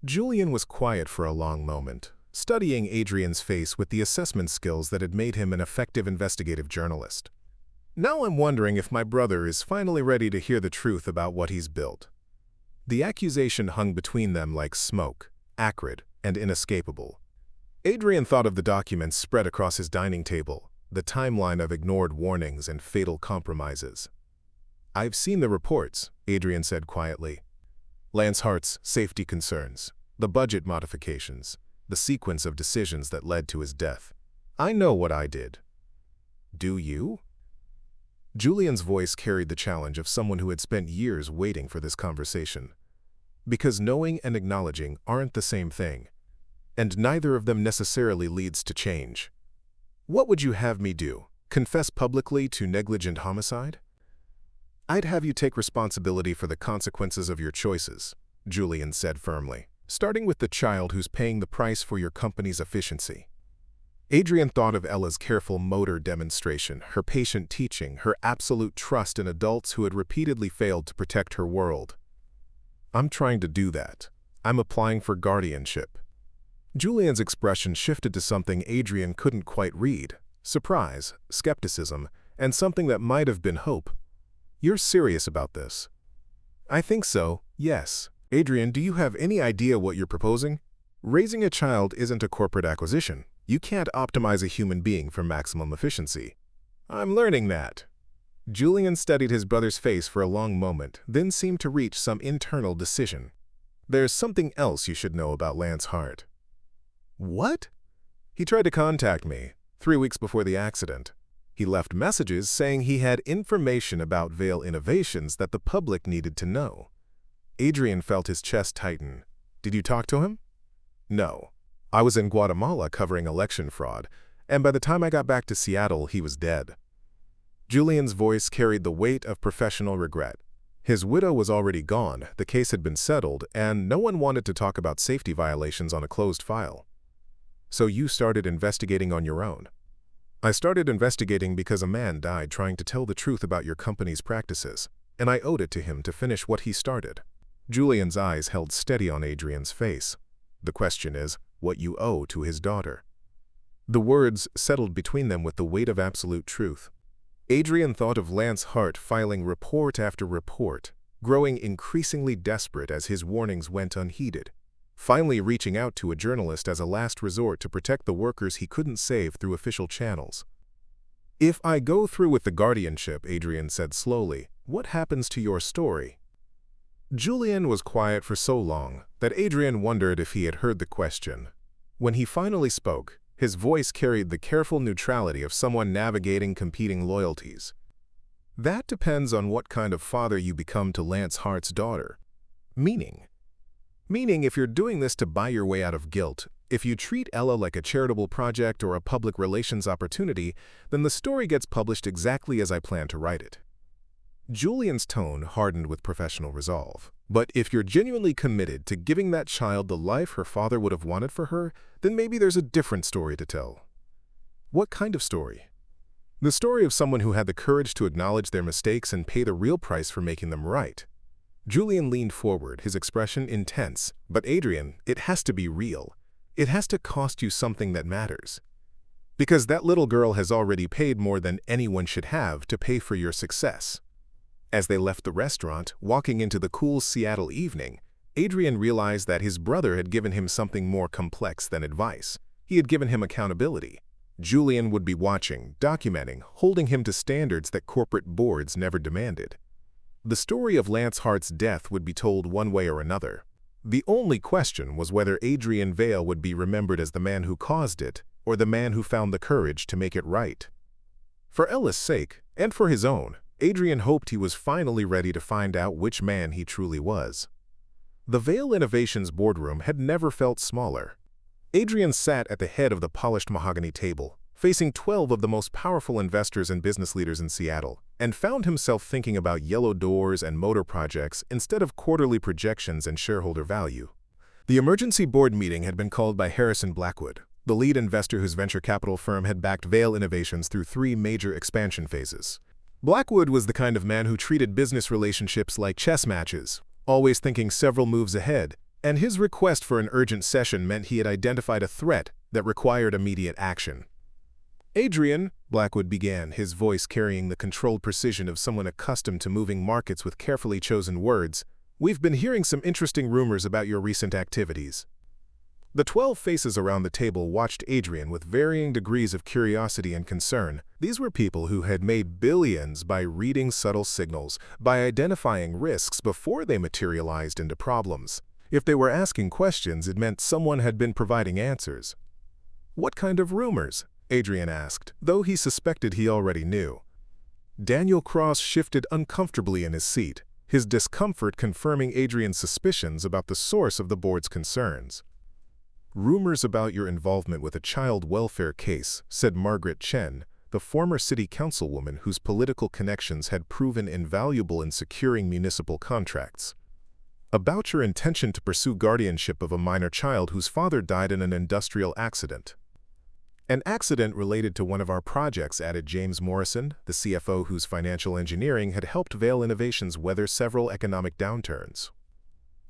Julian was quiet for a long moment, studying Adrian's face with the assessment skills that had made him an effective investigative journalist. Now I'm wondering if my brother is finally ready to hear the truth about what he's built. The accusation hung between them like smoke, acrid and inescapable. Adrian thought of the documents spread across his dining table, the timeline of ignored warnings and fatal compromises. I've seen the reports, Adrian said quietly. Lance Hart's safety concerns, the budget modifications, the sequence of decisions that led to his death. I know what I did. Do you? Julian's voice carried the challenge of someone who had spent years waiting for this conversation. Because knowing and acknowledging aren't the same thing, and neither of them necessarily leads to change. What would you have me do? Confess publicly to negligent homicide? I'd have you take responsibility for the consequences of your choices, Julian said firmly, starting with the child who's paying the price for your company's efficiency. Adrian thought of Ella's careful motor demonstration, her patient teaching, her absolute trust in adults who had repeatedly failed to protect her world. I'm trying to do that. I'm applying for guardianship. Julian's expression shifted to something Adrian couldn't quite read: surprise, skepticism, and something that might have been hope. You're serious about this? I think so, yes. Adrian, do you have any idea what you're proposing? Raising a child isn't a corporate acquisition. You can't optimize a human being for maximum efficiency. I'm learning that. Julian studied his brother's face for a long moment, then seemed to reach some internal decision. There's something else you should know about Lance Hart. What? He tried to contact me 3 weeks before the accident. He left messages saying he had information about Vale Innovations that the public needed to know. Adrian felt his chest tighten. Did you talk to him? No. I was in Guatemala covering election fraud, and by the time I got back to Seattle, he was dead. Julian's voice carried the weight of professional regret. His widow was already gone, the case had been settled, and no one wanted to talk about safety violations on a closed file. So you started investigating on your own. I started investigating because a man died trying to tell the truth about your company's practices, and I owed it to him to finish what he started. Julian's eyes held steady on Adrian's face. The question is, what you owe to his daughter. The words settled between them with the weight of absolute truth. Adrian thought of Lance Hart filing report after report, growing increasingly desperate as his warnings went unheeded, finally reaching out to a journalist as a last resort to protect the workers he couldn't save through official channels. If I go through with the guardianship, Adrian said slowly, what happens to your story? Julian was quiet for so long that Adrian wondered if he had heard the question. When he finally spoke, his voice carried the careful neutrality of someone navigating competing loyalties. That depends on what kind of father you become to Lance Hart's daughter. Meaning if you're doing this to buy your way out of guilt, if you treat Ella like a charitable project or a public relations opportunity, then the story gets published exactly as I plan to write it. Julian's tone hardened with professional resolve. But if you're genuinely committed to giving that child the life her father would have wanted for her, then maybe there's a different story to tell. What kind of story? The story of someone who had the courage to acknowledge their mistakes and pay the real price for making them right. Julian leaned forward, his expression intense. But Adrian, it has to be real. It has to cost you something that matters. Because that little girl has already paid more than anyone should have to pay for your success. As they left the restaurant, walking into the cool Seattle evening, Adrian realized that his brother had given him something more complex than advice. He had given him accountability. Julian would be watching, documenting, holding him to standards that corporate boards never demanded. The story of Lance Hart's death would be told one way or another. The only question was whether Adrian Vale would be remembered as the man who caused it, or the man who found the courage to make it right. For Ella's sake, and for his own, Adrian hoped he was finally ready to find out which man he truly was. The Vale Innovations boardroom had never felt smaller. Adrian sat at the head of the polished mahogany table, facing 12 of the most powerful investors and business leaders in Seattle, and found himself thinking about yellow doors and motor projects instead of quarterly projections and shareholder value. The emergency board meeting had been called by Harrison Blackwood, the lead investor whose venture capital firm had backed Vale Innovations through 3 major expansion phases. Blackwood was the kind of man who treated business relationships like chess matches, always thinking several moves ahead, and his request for an urgent session meant he had identified a threat that required immediate action. "Adrian," Blackwood began, his voice carrying the controlled precision of someone accustomed to moving markets with carefully chosen words, "we've been hearing some interesting rumors about your recent activities." The 12 faces around the table watched Adrian with varying degrees of curiosity and concern. These were people who had made billions by reading subtle signals, by identifying risks before they materialized into problems. If they were asking questions, it meant someone had been providing answers. "What kind of rumors?" Adrian asked, though he suspected he already knew. Daniel Cross shifted uncomfortably in his seat, his discomfort confirming Adrian's suspicions about the source of the board's concerns. "Rumors about your involvement with a child welfare case," said Margaret Chen, the former city councilwoman whose political connections had proven invaluable in securing municipal contracts. "About your intention to pursue guardianship of a minor child whose father died in an industrial accident." "An accident related to one of our projects," added James Morrison, the CFO whose financial engineering had helped Vale Innovations weather several economic downturns.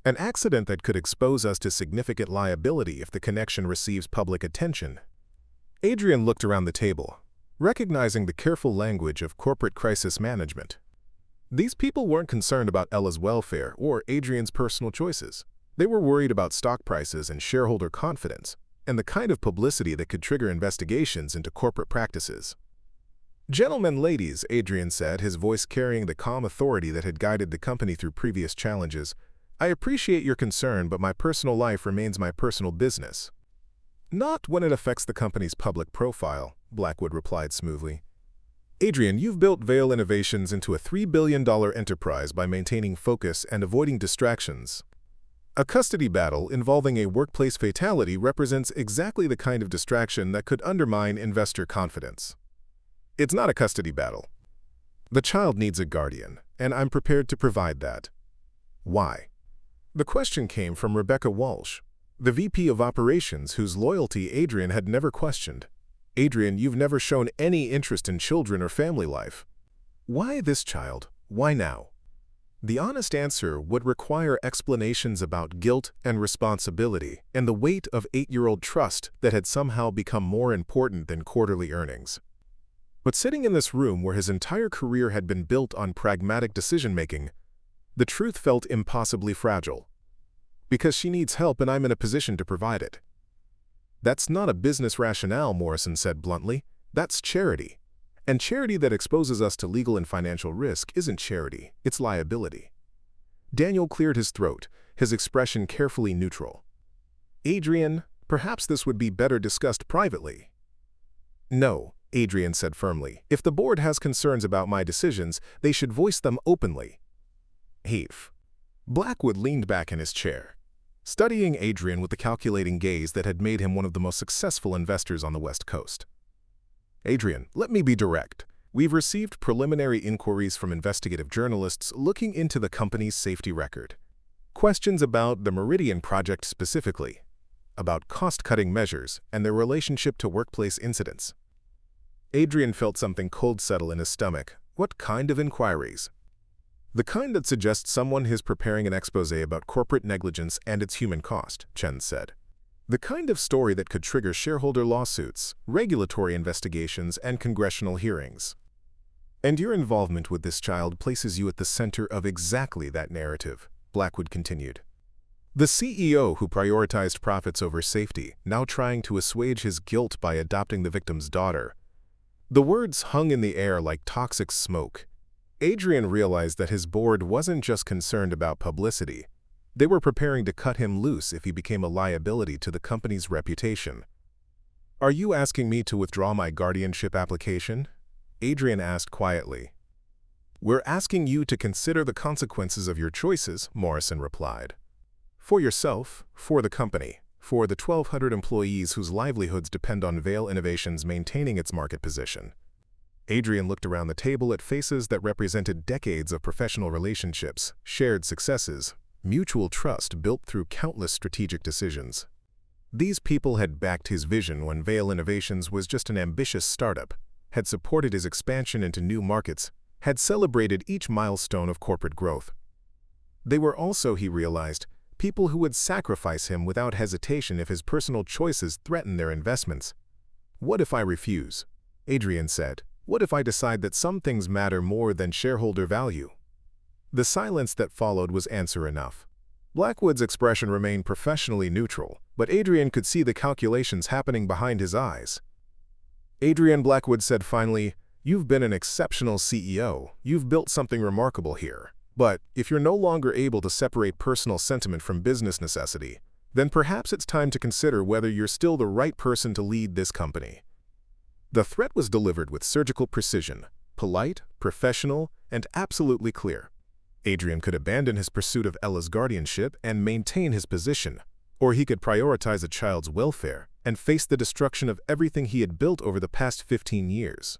"An accident that could expose us to significant liability if the connection receives public attention." Adrian looked around the table, recognizing the careful language of corporate crisis management. These people weren't concerned about Ella's welfare or Adrian's personal choices. They were worried about stock prices and shareholder confidence, and the kind of publicity that could trigger investigations into corporate practices. "Gentlemen, ladies," Adrian said, his voice carrying the calm authority that had guided the company through previous challenges, "I appreciate your concern, but my personal life remains my personal business." "Not when it affects the company's public profile," Blackwood replied smoothly. "Adrian, you've built Vale Innovations into a $3 billion enterprise by maintaining focus and avoiding distractions. A custody battle involving a workplace fatality represents exactly the kind of distraction that could undermine investor confidence." "It's not a custody battle. The child needs a guardian, and I'm prepared to provide that." "Why?" The question came from Rebecca Walsh, the VP of Operations whose loyalty Adrian had never questioned. "Adrian, you've never shown any interest in children or family life." "Why this child? Why now?" The honest answer would require explanations about guilt and responsibility and the weight of 8-year-old trust that had somehow become more important than quarterly earnings. But sitting in this room where his entire career had been built on pragmatic decision-making, the truth felt impossibly fragile. "Because she needs help and I'm in a position to provide it." "That's not a business rationale," Morrison said bluntly. "That's charity. And charity that exposes us to legal and financial risk isn't charity, it's liability." Daniel cleared his throat, his expression carefully neutral. "Adrian, perhaps this would be better discussed privately." "No," Adrian said firmly. "If the board has concerns about my decisions, they should voice them openly." "Heath." Blackwood leaned back in his chair, studying Adrian with the calculating gaze that had made him one of the most successful investors on the West Coast. "Adrian, let me be direct. We've received preliminary inquiries from investigative journalists looking into the company's safety record. Questions about the Meridian project specifically, about cost-cutting measures and their relationship to workplace incidents." Adrian felt something cold settle in his stomach. "What kind of inquiries?" "The kind that suggests someone is preparing an expose about corporate negligence and its human cost," Chen said. "The kind of story that could trigger shareholder lawsuits, regulatory investigations, and congressional hearings. And your involvement with this child places you at the center of exactly that narrative," Blackwood continued. "The CEO who prioritized profits over safety, now trying to assuage his guilt by adopting the victim's daughter." The words hung in the air like toxic smoke. Adrian realized that his board wasn't just concerned about publicity. They were preparing to cut him loose if he became a liability to the company's reputation. "Are you asking me to withdraw my guardianship application?" Adrian asked quietly. "We're asking you to consider the consequences of your choices," Morrison replied. "For yourself, for the company, for the 1,200 employees whose livelihoods depend on Vale Innovations maintaining its market position. Adrian looked around the table at faces that represented decades of professional relationships, shared successes, mutual trust built through countless strategic decisions. These people had backed his vision when Vale Innovations was just an ambitious startup, had supported his expansion into new markets, had celebrated each milestone of corporate growth. They were also, he realized, people who would sacrifice him without hesitation if his personal choices threatened their investments. "What if I refuse?" Adrian said. "What if I decide that some things matter more than shareholder value?" The silence that followed was answer enough. Blackwood's expression remained professionally neutral, but Adrian could see the calculations happening behind his eyes. Adrian, Blackwood said finally, "You've been an exceptional CEO. You've built something remarkable here. But if you're no longer able to separate personal sentiment from business necessity, then perhaps it's time to consider whether you're still the right person to lead this company." The threat was delivered with surgical precision, polite, professional, and absolutely clear. Adrian could abandon his pursuit of Ella's guardianship and maintain his position, or he could prioritize a child's welfare and face the destruction of everything he had built over the past 15 years.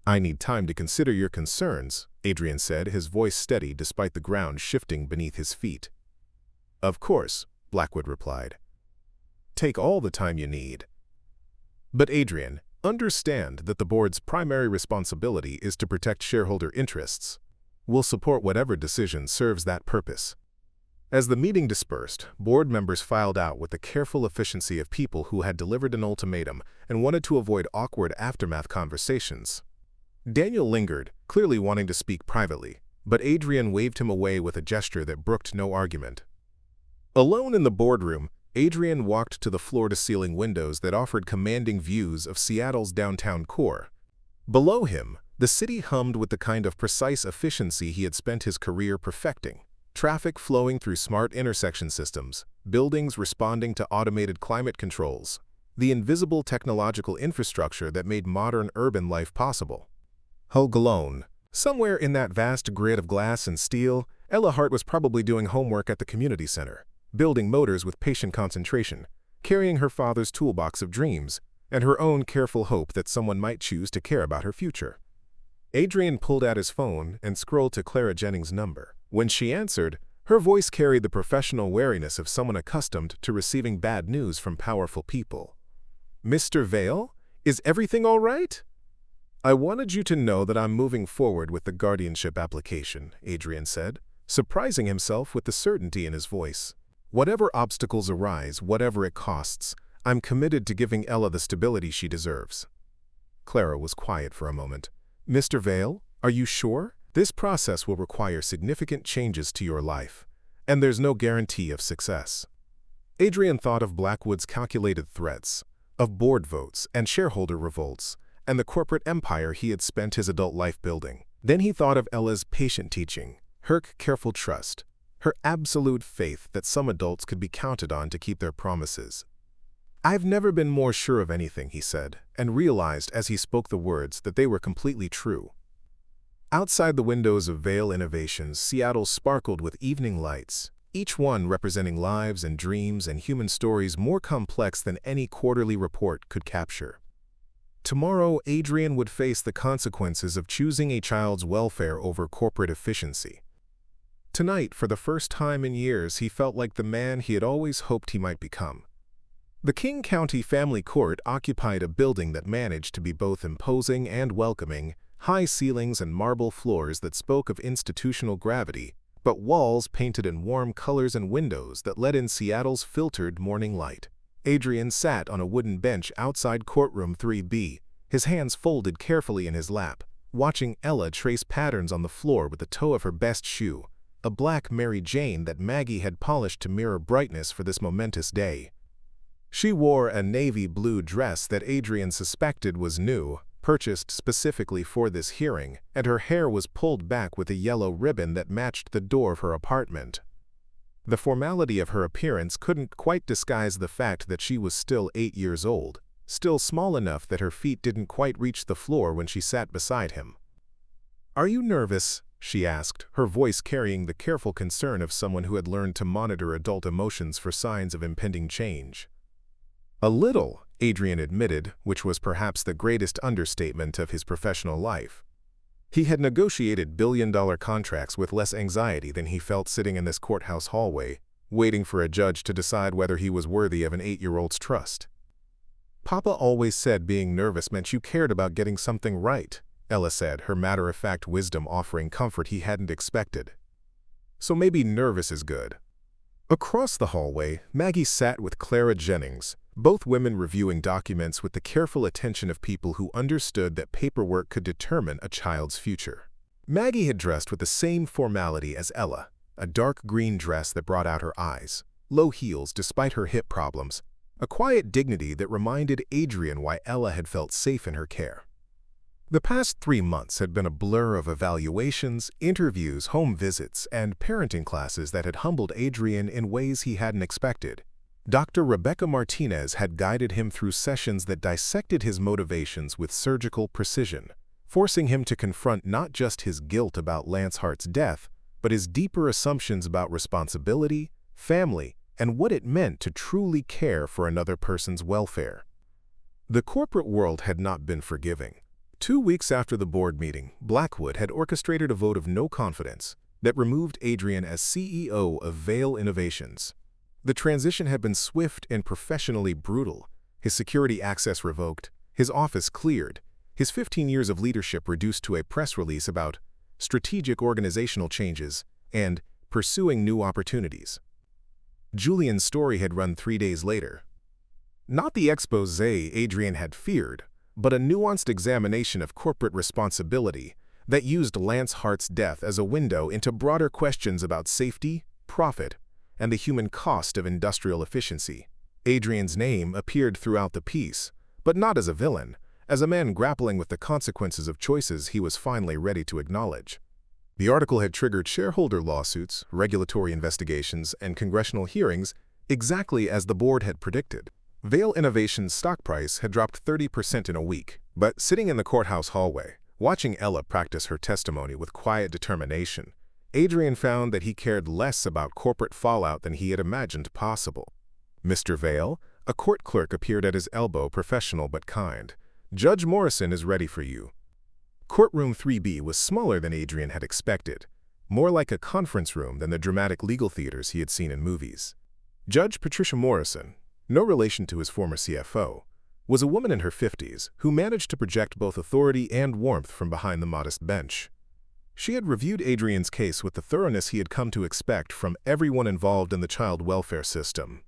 "I need time to consider your concerns," Adrian said, his voice steady despite the ground shifting beneath his feet. "Of course," Blackwood replied. "Take all the time you need." "But Adrian, understand that the board's primary responsibility is to protect shareholder interests. We'll support whatever decision serves that purpose." As the meeting dispersed, board members filed out with the careful efficiency of people who had delivered an ultimatum and wanted to avoid awkward aftermath conversations. Daniel lingered, clearly wanting to speak privately, but Adrian waved him away with a gesture that brooked no argument. Alone in the boardroom, Adrian walked to the floor-to-ceiling windows that offered commanding views of Seattle's downtown core. Below him, the city hummed with the kind of precise efficiency he had spent his career perfecting. Traffic flowing through smart intersection systems, buildings responding to automated climate controls, the invisible technological infrastructure that made modern urban life possible. Alone, somewhere in that vast grid of glass and steel, Ella Hart was probably doing homework at the community center, building motors with patient concentration, carrying her father's toolbox of dreams, and her own careful hope that someone might choose to care about her future. Adrian pulled out his phone and scrolled to Clara Jennings' number. When she answered, her voice carried the professional wariness of someone accustomed to receiving bad news from powerful people. "Mr. Vale, is everything all right?" "I wanted you to know that I'm moving forward with the guardianship application," Adrian said, surprising himself with the certainty in his voice. "Whatever obstacles arise, whatever it costs, I'm committed to giving Ella the stability she deserves." Clara was quiet for a moment. "Mr. Vale, are you sure? This process will require significant changes to your life, and there's no guarantee of success." Adrian thought of Blackwood's calculated threats, of board votes and shareholder revolts, and the corporate empire he had spent his adult life building. Then he thought of Ella's patient teaching, her careful trust, her absolute faith that some adults could be counted on to keep their promises. "I've never been more sure of anything," he said, and realized as he spoke the words that they were completely true. Outside the windows of Vale Innovations, Seattle sparkled with evening lights, each one representing lives and dreams and human stories more complex than any quarterly report could capture. Tomorrow, Adrian would face the consequences of choosing a child's welfare over corporate efficiency. Tonight, for the first time in years, he felt like the man he had always hoped he might become. The King County Family Court occupied a building that managed to be both imposing and welcoming, high ceilings and marble floors that spoke of institutional gravity, but walls painted in warm colors and windows that let in Seattle's filtered morning light. Adrian sat on a wooden bench outside courtroom 3B, his hands folded carefully in his lap, watching Ella trace patterns on the floor with the toe of her best shoe, a black Mary Jane that Maggie had polished to mirror brightness for this momentous day. She wore a navy blue dress that Adrian suspected was new, purchased specifically for this hearing, and her hair was pulled back with a yellow ribbon that matched the door of her apartment. The formality of her appearance couldn't quite disguise the fact that she was still 8 years old, still small enough that her feet didn't quite reach the floor when she sat beside him. "Are you nervous?" she asked, her voice carrying the careful concern of someone who had learned to monitor adult emotions for signs of impending change. A little, Adrian admitted, which was perhaps the greatest understatement of his professional life. He had negotiated billion-dollar contracts with less anxiety than he felt sitting in this courthouse hallway, waiting for a judge to decide whether he was worthy of an 8-year-old's trust. "Papa always said being nervous meant you cared about getting something right," Ella said, her matter-of-fact wisdom offering comfort he hadn't expected. "So maybe nervous is good." Across the hallway, Maggie sat with Clara Jennings, both women reviewing documents with the careful attention of people who understood that paperwork could determine a child's future. Maggie had dressed with the same formality as Ella, a dark green dress that brought out her eyes, low heels despite her hip problems, a quiet dignity that reminded Adrian why Ella had felt safe in her care. The past 3 months had been a blur of evaluations, interviews, home visits, and parenting classes that had humbled Adrian in ways he hadn't expected. Dr. Rebecca Martinez had guided him through sessions that dissected his motivations with surgical precision, forcing him to confront not just his guilt about Lance Hart's death, but his deeper assumptions about responsibility, family, and what it meant to truly care for another person's welfare. The corporate world had not been forgiving. 2 weeks after the board meeting, Blackwood had orchestrated a vote of no confidence that removed Adrian as CEO of Vale Innovations. The transition had been swift and professionally brutal, his security access revoked, his office cleared, his 15 years of leadership reduced to a press release about strategic organizational changes and pursuing new opportunities. Julian's story had run 3 days later. Not the expose Adrian had feared, but a nuanced examination of corporate responsibility that used Lance Hart's death as a window into broader questions about safety, profit, and the human cost of industrial efficiency. Adrian's name appeared throughout the piece, but not as a villain, as a man grappling with the consequences of choices he was finally ready to acknowledge. The article had triggered shareholder lawsuits, regulatory investigations, and congressional hearings exactly as the board had predicted. Vale Innovations' stock price had dropped 30% in a week, but sitting in the courthouse hallway, watching Ella practice her testimony with quiet determination, Adrian found that he cared less about corporate fallout than he had imagined possible. "Mr. Vale," a court clerk appeared at his elbow, professional but kind. "Judge Morrison is ready for you." Courtroom 3B was smaller than Adrian had expected, more like a conference room than the dramatic legal theaters he had seen in movies. Judge Patricia Morrison, no relation to his former CFO, was a woman in her 50s who managed to project both authority and warmth from behind the modest bench. She had reviewed Adrian's case with the thoroughness he had come to expect from everyone involved in the child welfare system.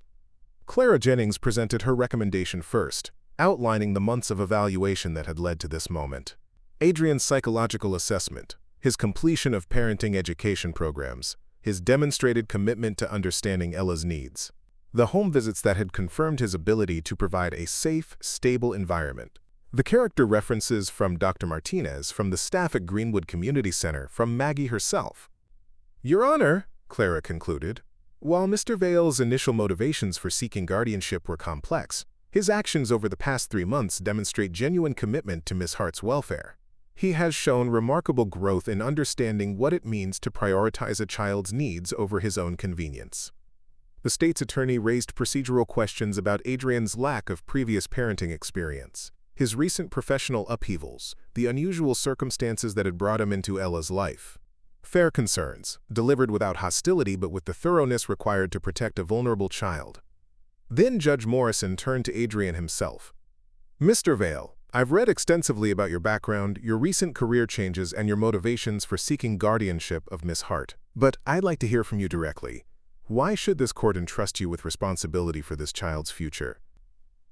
Clara Jennings presented her recommendation first, outlining the months of evaluation that had led to this moment. Adrian's psychological assessment, his completion of parenting education programs, his demonstrated commitment to understanding Ella's needs, the home visits that had confirmed his ability to provide a safe, stable environment, the character references from Dr. Martinez, from the staff at Greenwood Community Center, from Maggie herself. "Your Honor," Clara concluded, "while Mr. Vale's initial motivations for seeking guardianship were complex, his actions over the past 3 months demonstrate genuine commitment to Miss Hart's welfare. He has shown remarkable growth in understanding what it means to prioritize a child's needs over his own convenience." The state's attorney raised procedural questions about Adrian's lack of previous parenting experience, his recent professional upheavals, the unusual circumstances that had brought him into Ella's life. Fair concerns, delivered without hostility but with the thoroughness required to protect a vulnerable child. Then Judge Morrison turned to Adrian himself. "Mr. Vale, I've read extensively about your background, your recent career changes, and your motivations for seeking guardianship of Miss Hart. But I'd like to hear from you directly. Why should this court entrust you with responsibility for this child's future?"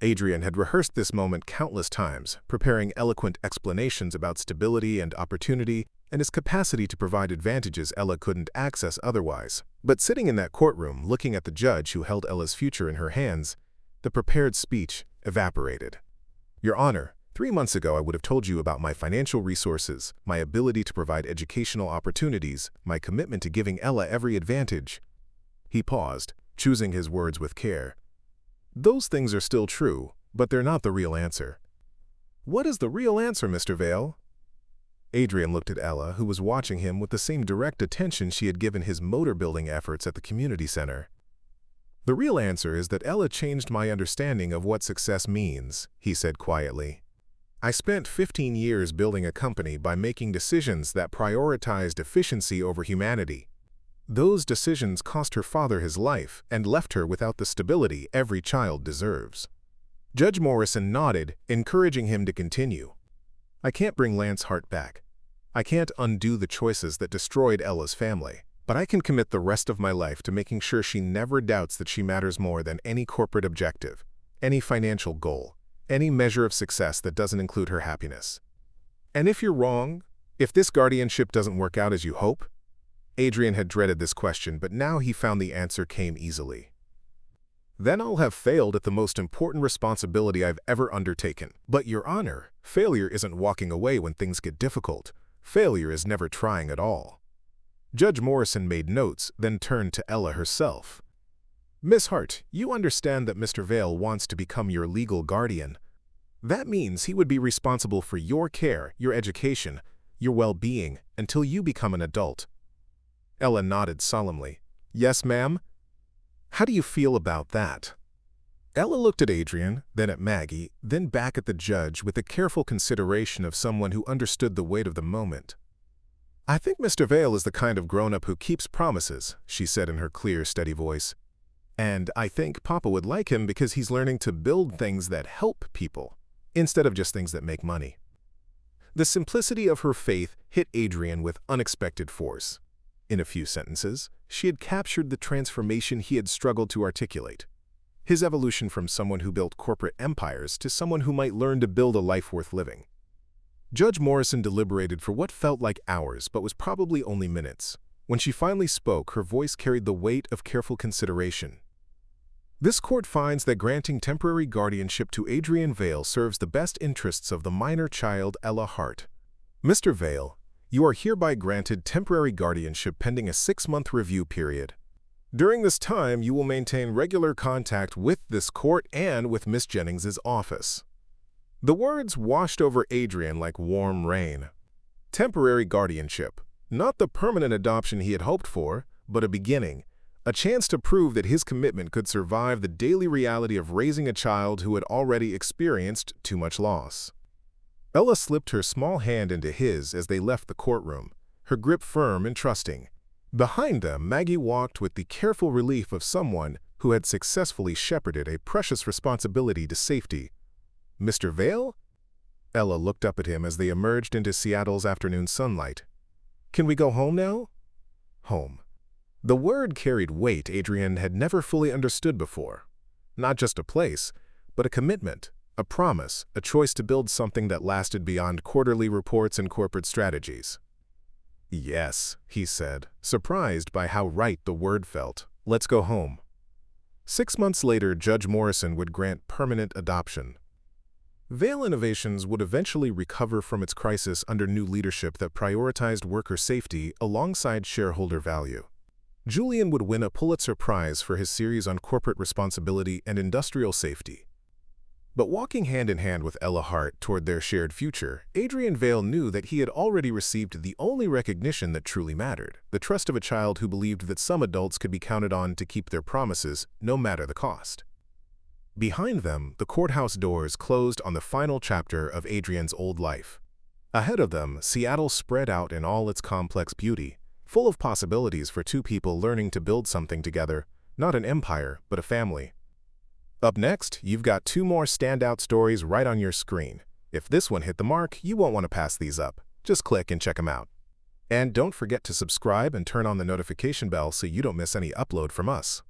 Adrian had rehearsed this moment countless times, preparing eloquent explanations about stability and opportunity and his capacity to provide advantages Ella couldn't access otherwise. But sitting in that courtroom, looking at the judge who held Ella's future in her hands, the prepared speech evaporated. "Your Honor, 3 months ago I would have told you about my financial resources, my ability to provide educational opportunities, my commitment to giving Ella every advantage." He paused, choosing his words with care. "Those things are still true, but they're not the real answer." "What is the real answer, Mr. Vale?" Adrian looked at Ella, who was watching him with the same direct attention she had given his motor-building efforts at the community center. "The real answer is that Ella changed my understanding of what success means," he said quietly. "I spent 15 years building a company by making decisions that prioritized efficiency over humanity. Those decisions cost her father his life and left her without the stability every child deserves." Judge Morrison nodded, encouraging him to continue. "I can't bring Lance Hart back. I can't undo the choices that destroyed Ella's family. But I can commit the rest of my life to making sure she never doubts that she matters more than any corporate objective, any financial goal, any measure of success that doesn't include her happiness. And if you're wrong, if this guardianship doesn't work out as you hope?" Adrian had dreaded this question, but now he found the answer came easily. "Then I'll have failed at the most important responsibility I've ever undertaken. But, Your Honor, failure isn't walking away when things get difficult. Failure is never trying at all." Judge Morrison made notes, then turned to Ella herself. "Miss Hart, you understand that Mr. Vale wants to become your legal guardian. That means he would be responsible for your care, your education, your well-being, until you become an adult." Ella nodded solemnly. "Yes, ma'am." "How do you feel about that?" Ella looked at Adrian, then at Maggie, then back at the judge with the careful consideration of someone who understood the weight of the moment. "I think Mr. Vale is the kind of grown-up who keeps promises," she said in her clear, steady voice. "And I think Papa would like him because he's learning to build things that help people, instead of just things that make money." The simplicity of her faith hit Adrian with unexpected force. In a few sentences, she had captured the transformation he had struggled to articulate. His evolution from someone who built corporate empires to someone who might learn to build a life worth living. Judge Morrison deliberated for what felt like hours but was probably only minutes. When she finally spoke, her voice carried the weight of careful consideration. "This court finds that granting temporary guardianship to Adrian Vale serves the best interests of the minor child Ella Hart. Mr. Vale, you are hereby granted temporary guardianship pending a 6-month review period. During this time, you will maintain regular contact with this court and with Miss Jennings's office." The words washed over Adrian like warm rain. Temporary guardianship. Not the permanent adoption he had hoped for, but a beginning. A chance to prove that his commitment could survive the daily reality of raising a child who had already experienced too much loss. Ella slipped her small hand into his as they left the courtroom, her grip firm and trusting. Behind them, Maggie walked with the careful relief of someone who had successfully shepherded a precious responsibility to safety. "Mr. Vale?" Ella looked up at him as they emerged into Seattle's afternoon sunlight. "Can we go home now?" Home. The word carried weight Adrian had never fully understood before. Not just a place, but a commitment, a promise, a choice to build something that lasted beyond quarterly reports and corporate strategies. "Yes," he said, surprised by how right the word felt. "Let's go home." 6 months later, Judge Morrison would grant permanent adoption. Vale Innovations would eventually recover from its crisis under new leadership that prioritized worker safety alongside shareholder value. Julian would win a Pulitzer Prize for his series on corporate responsibility and industrial safety. But walking hand in hand with Ella Hart toward their shared future, Adrian Vale knew that he had already received the only recognition that truly mattered, the trust of a child who believed that some adults could be counted on to keep their promises, no matter the cost. Behind them, the courthouse doors closed on the final chapter of Adrian's old life. Ahead of them, Seattle spread out in all its complex beauty, full of possibilities for two people learning to build something together, not an empire, but a family. Up next, you've got 2 more standout stories right on your screen. If this one hit the mark, you won't want to pass these up. Just click and check them out. And don't forget to subscribe and turn on the notification bell so you don't miss any upload from us.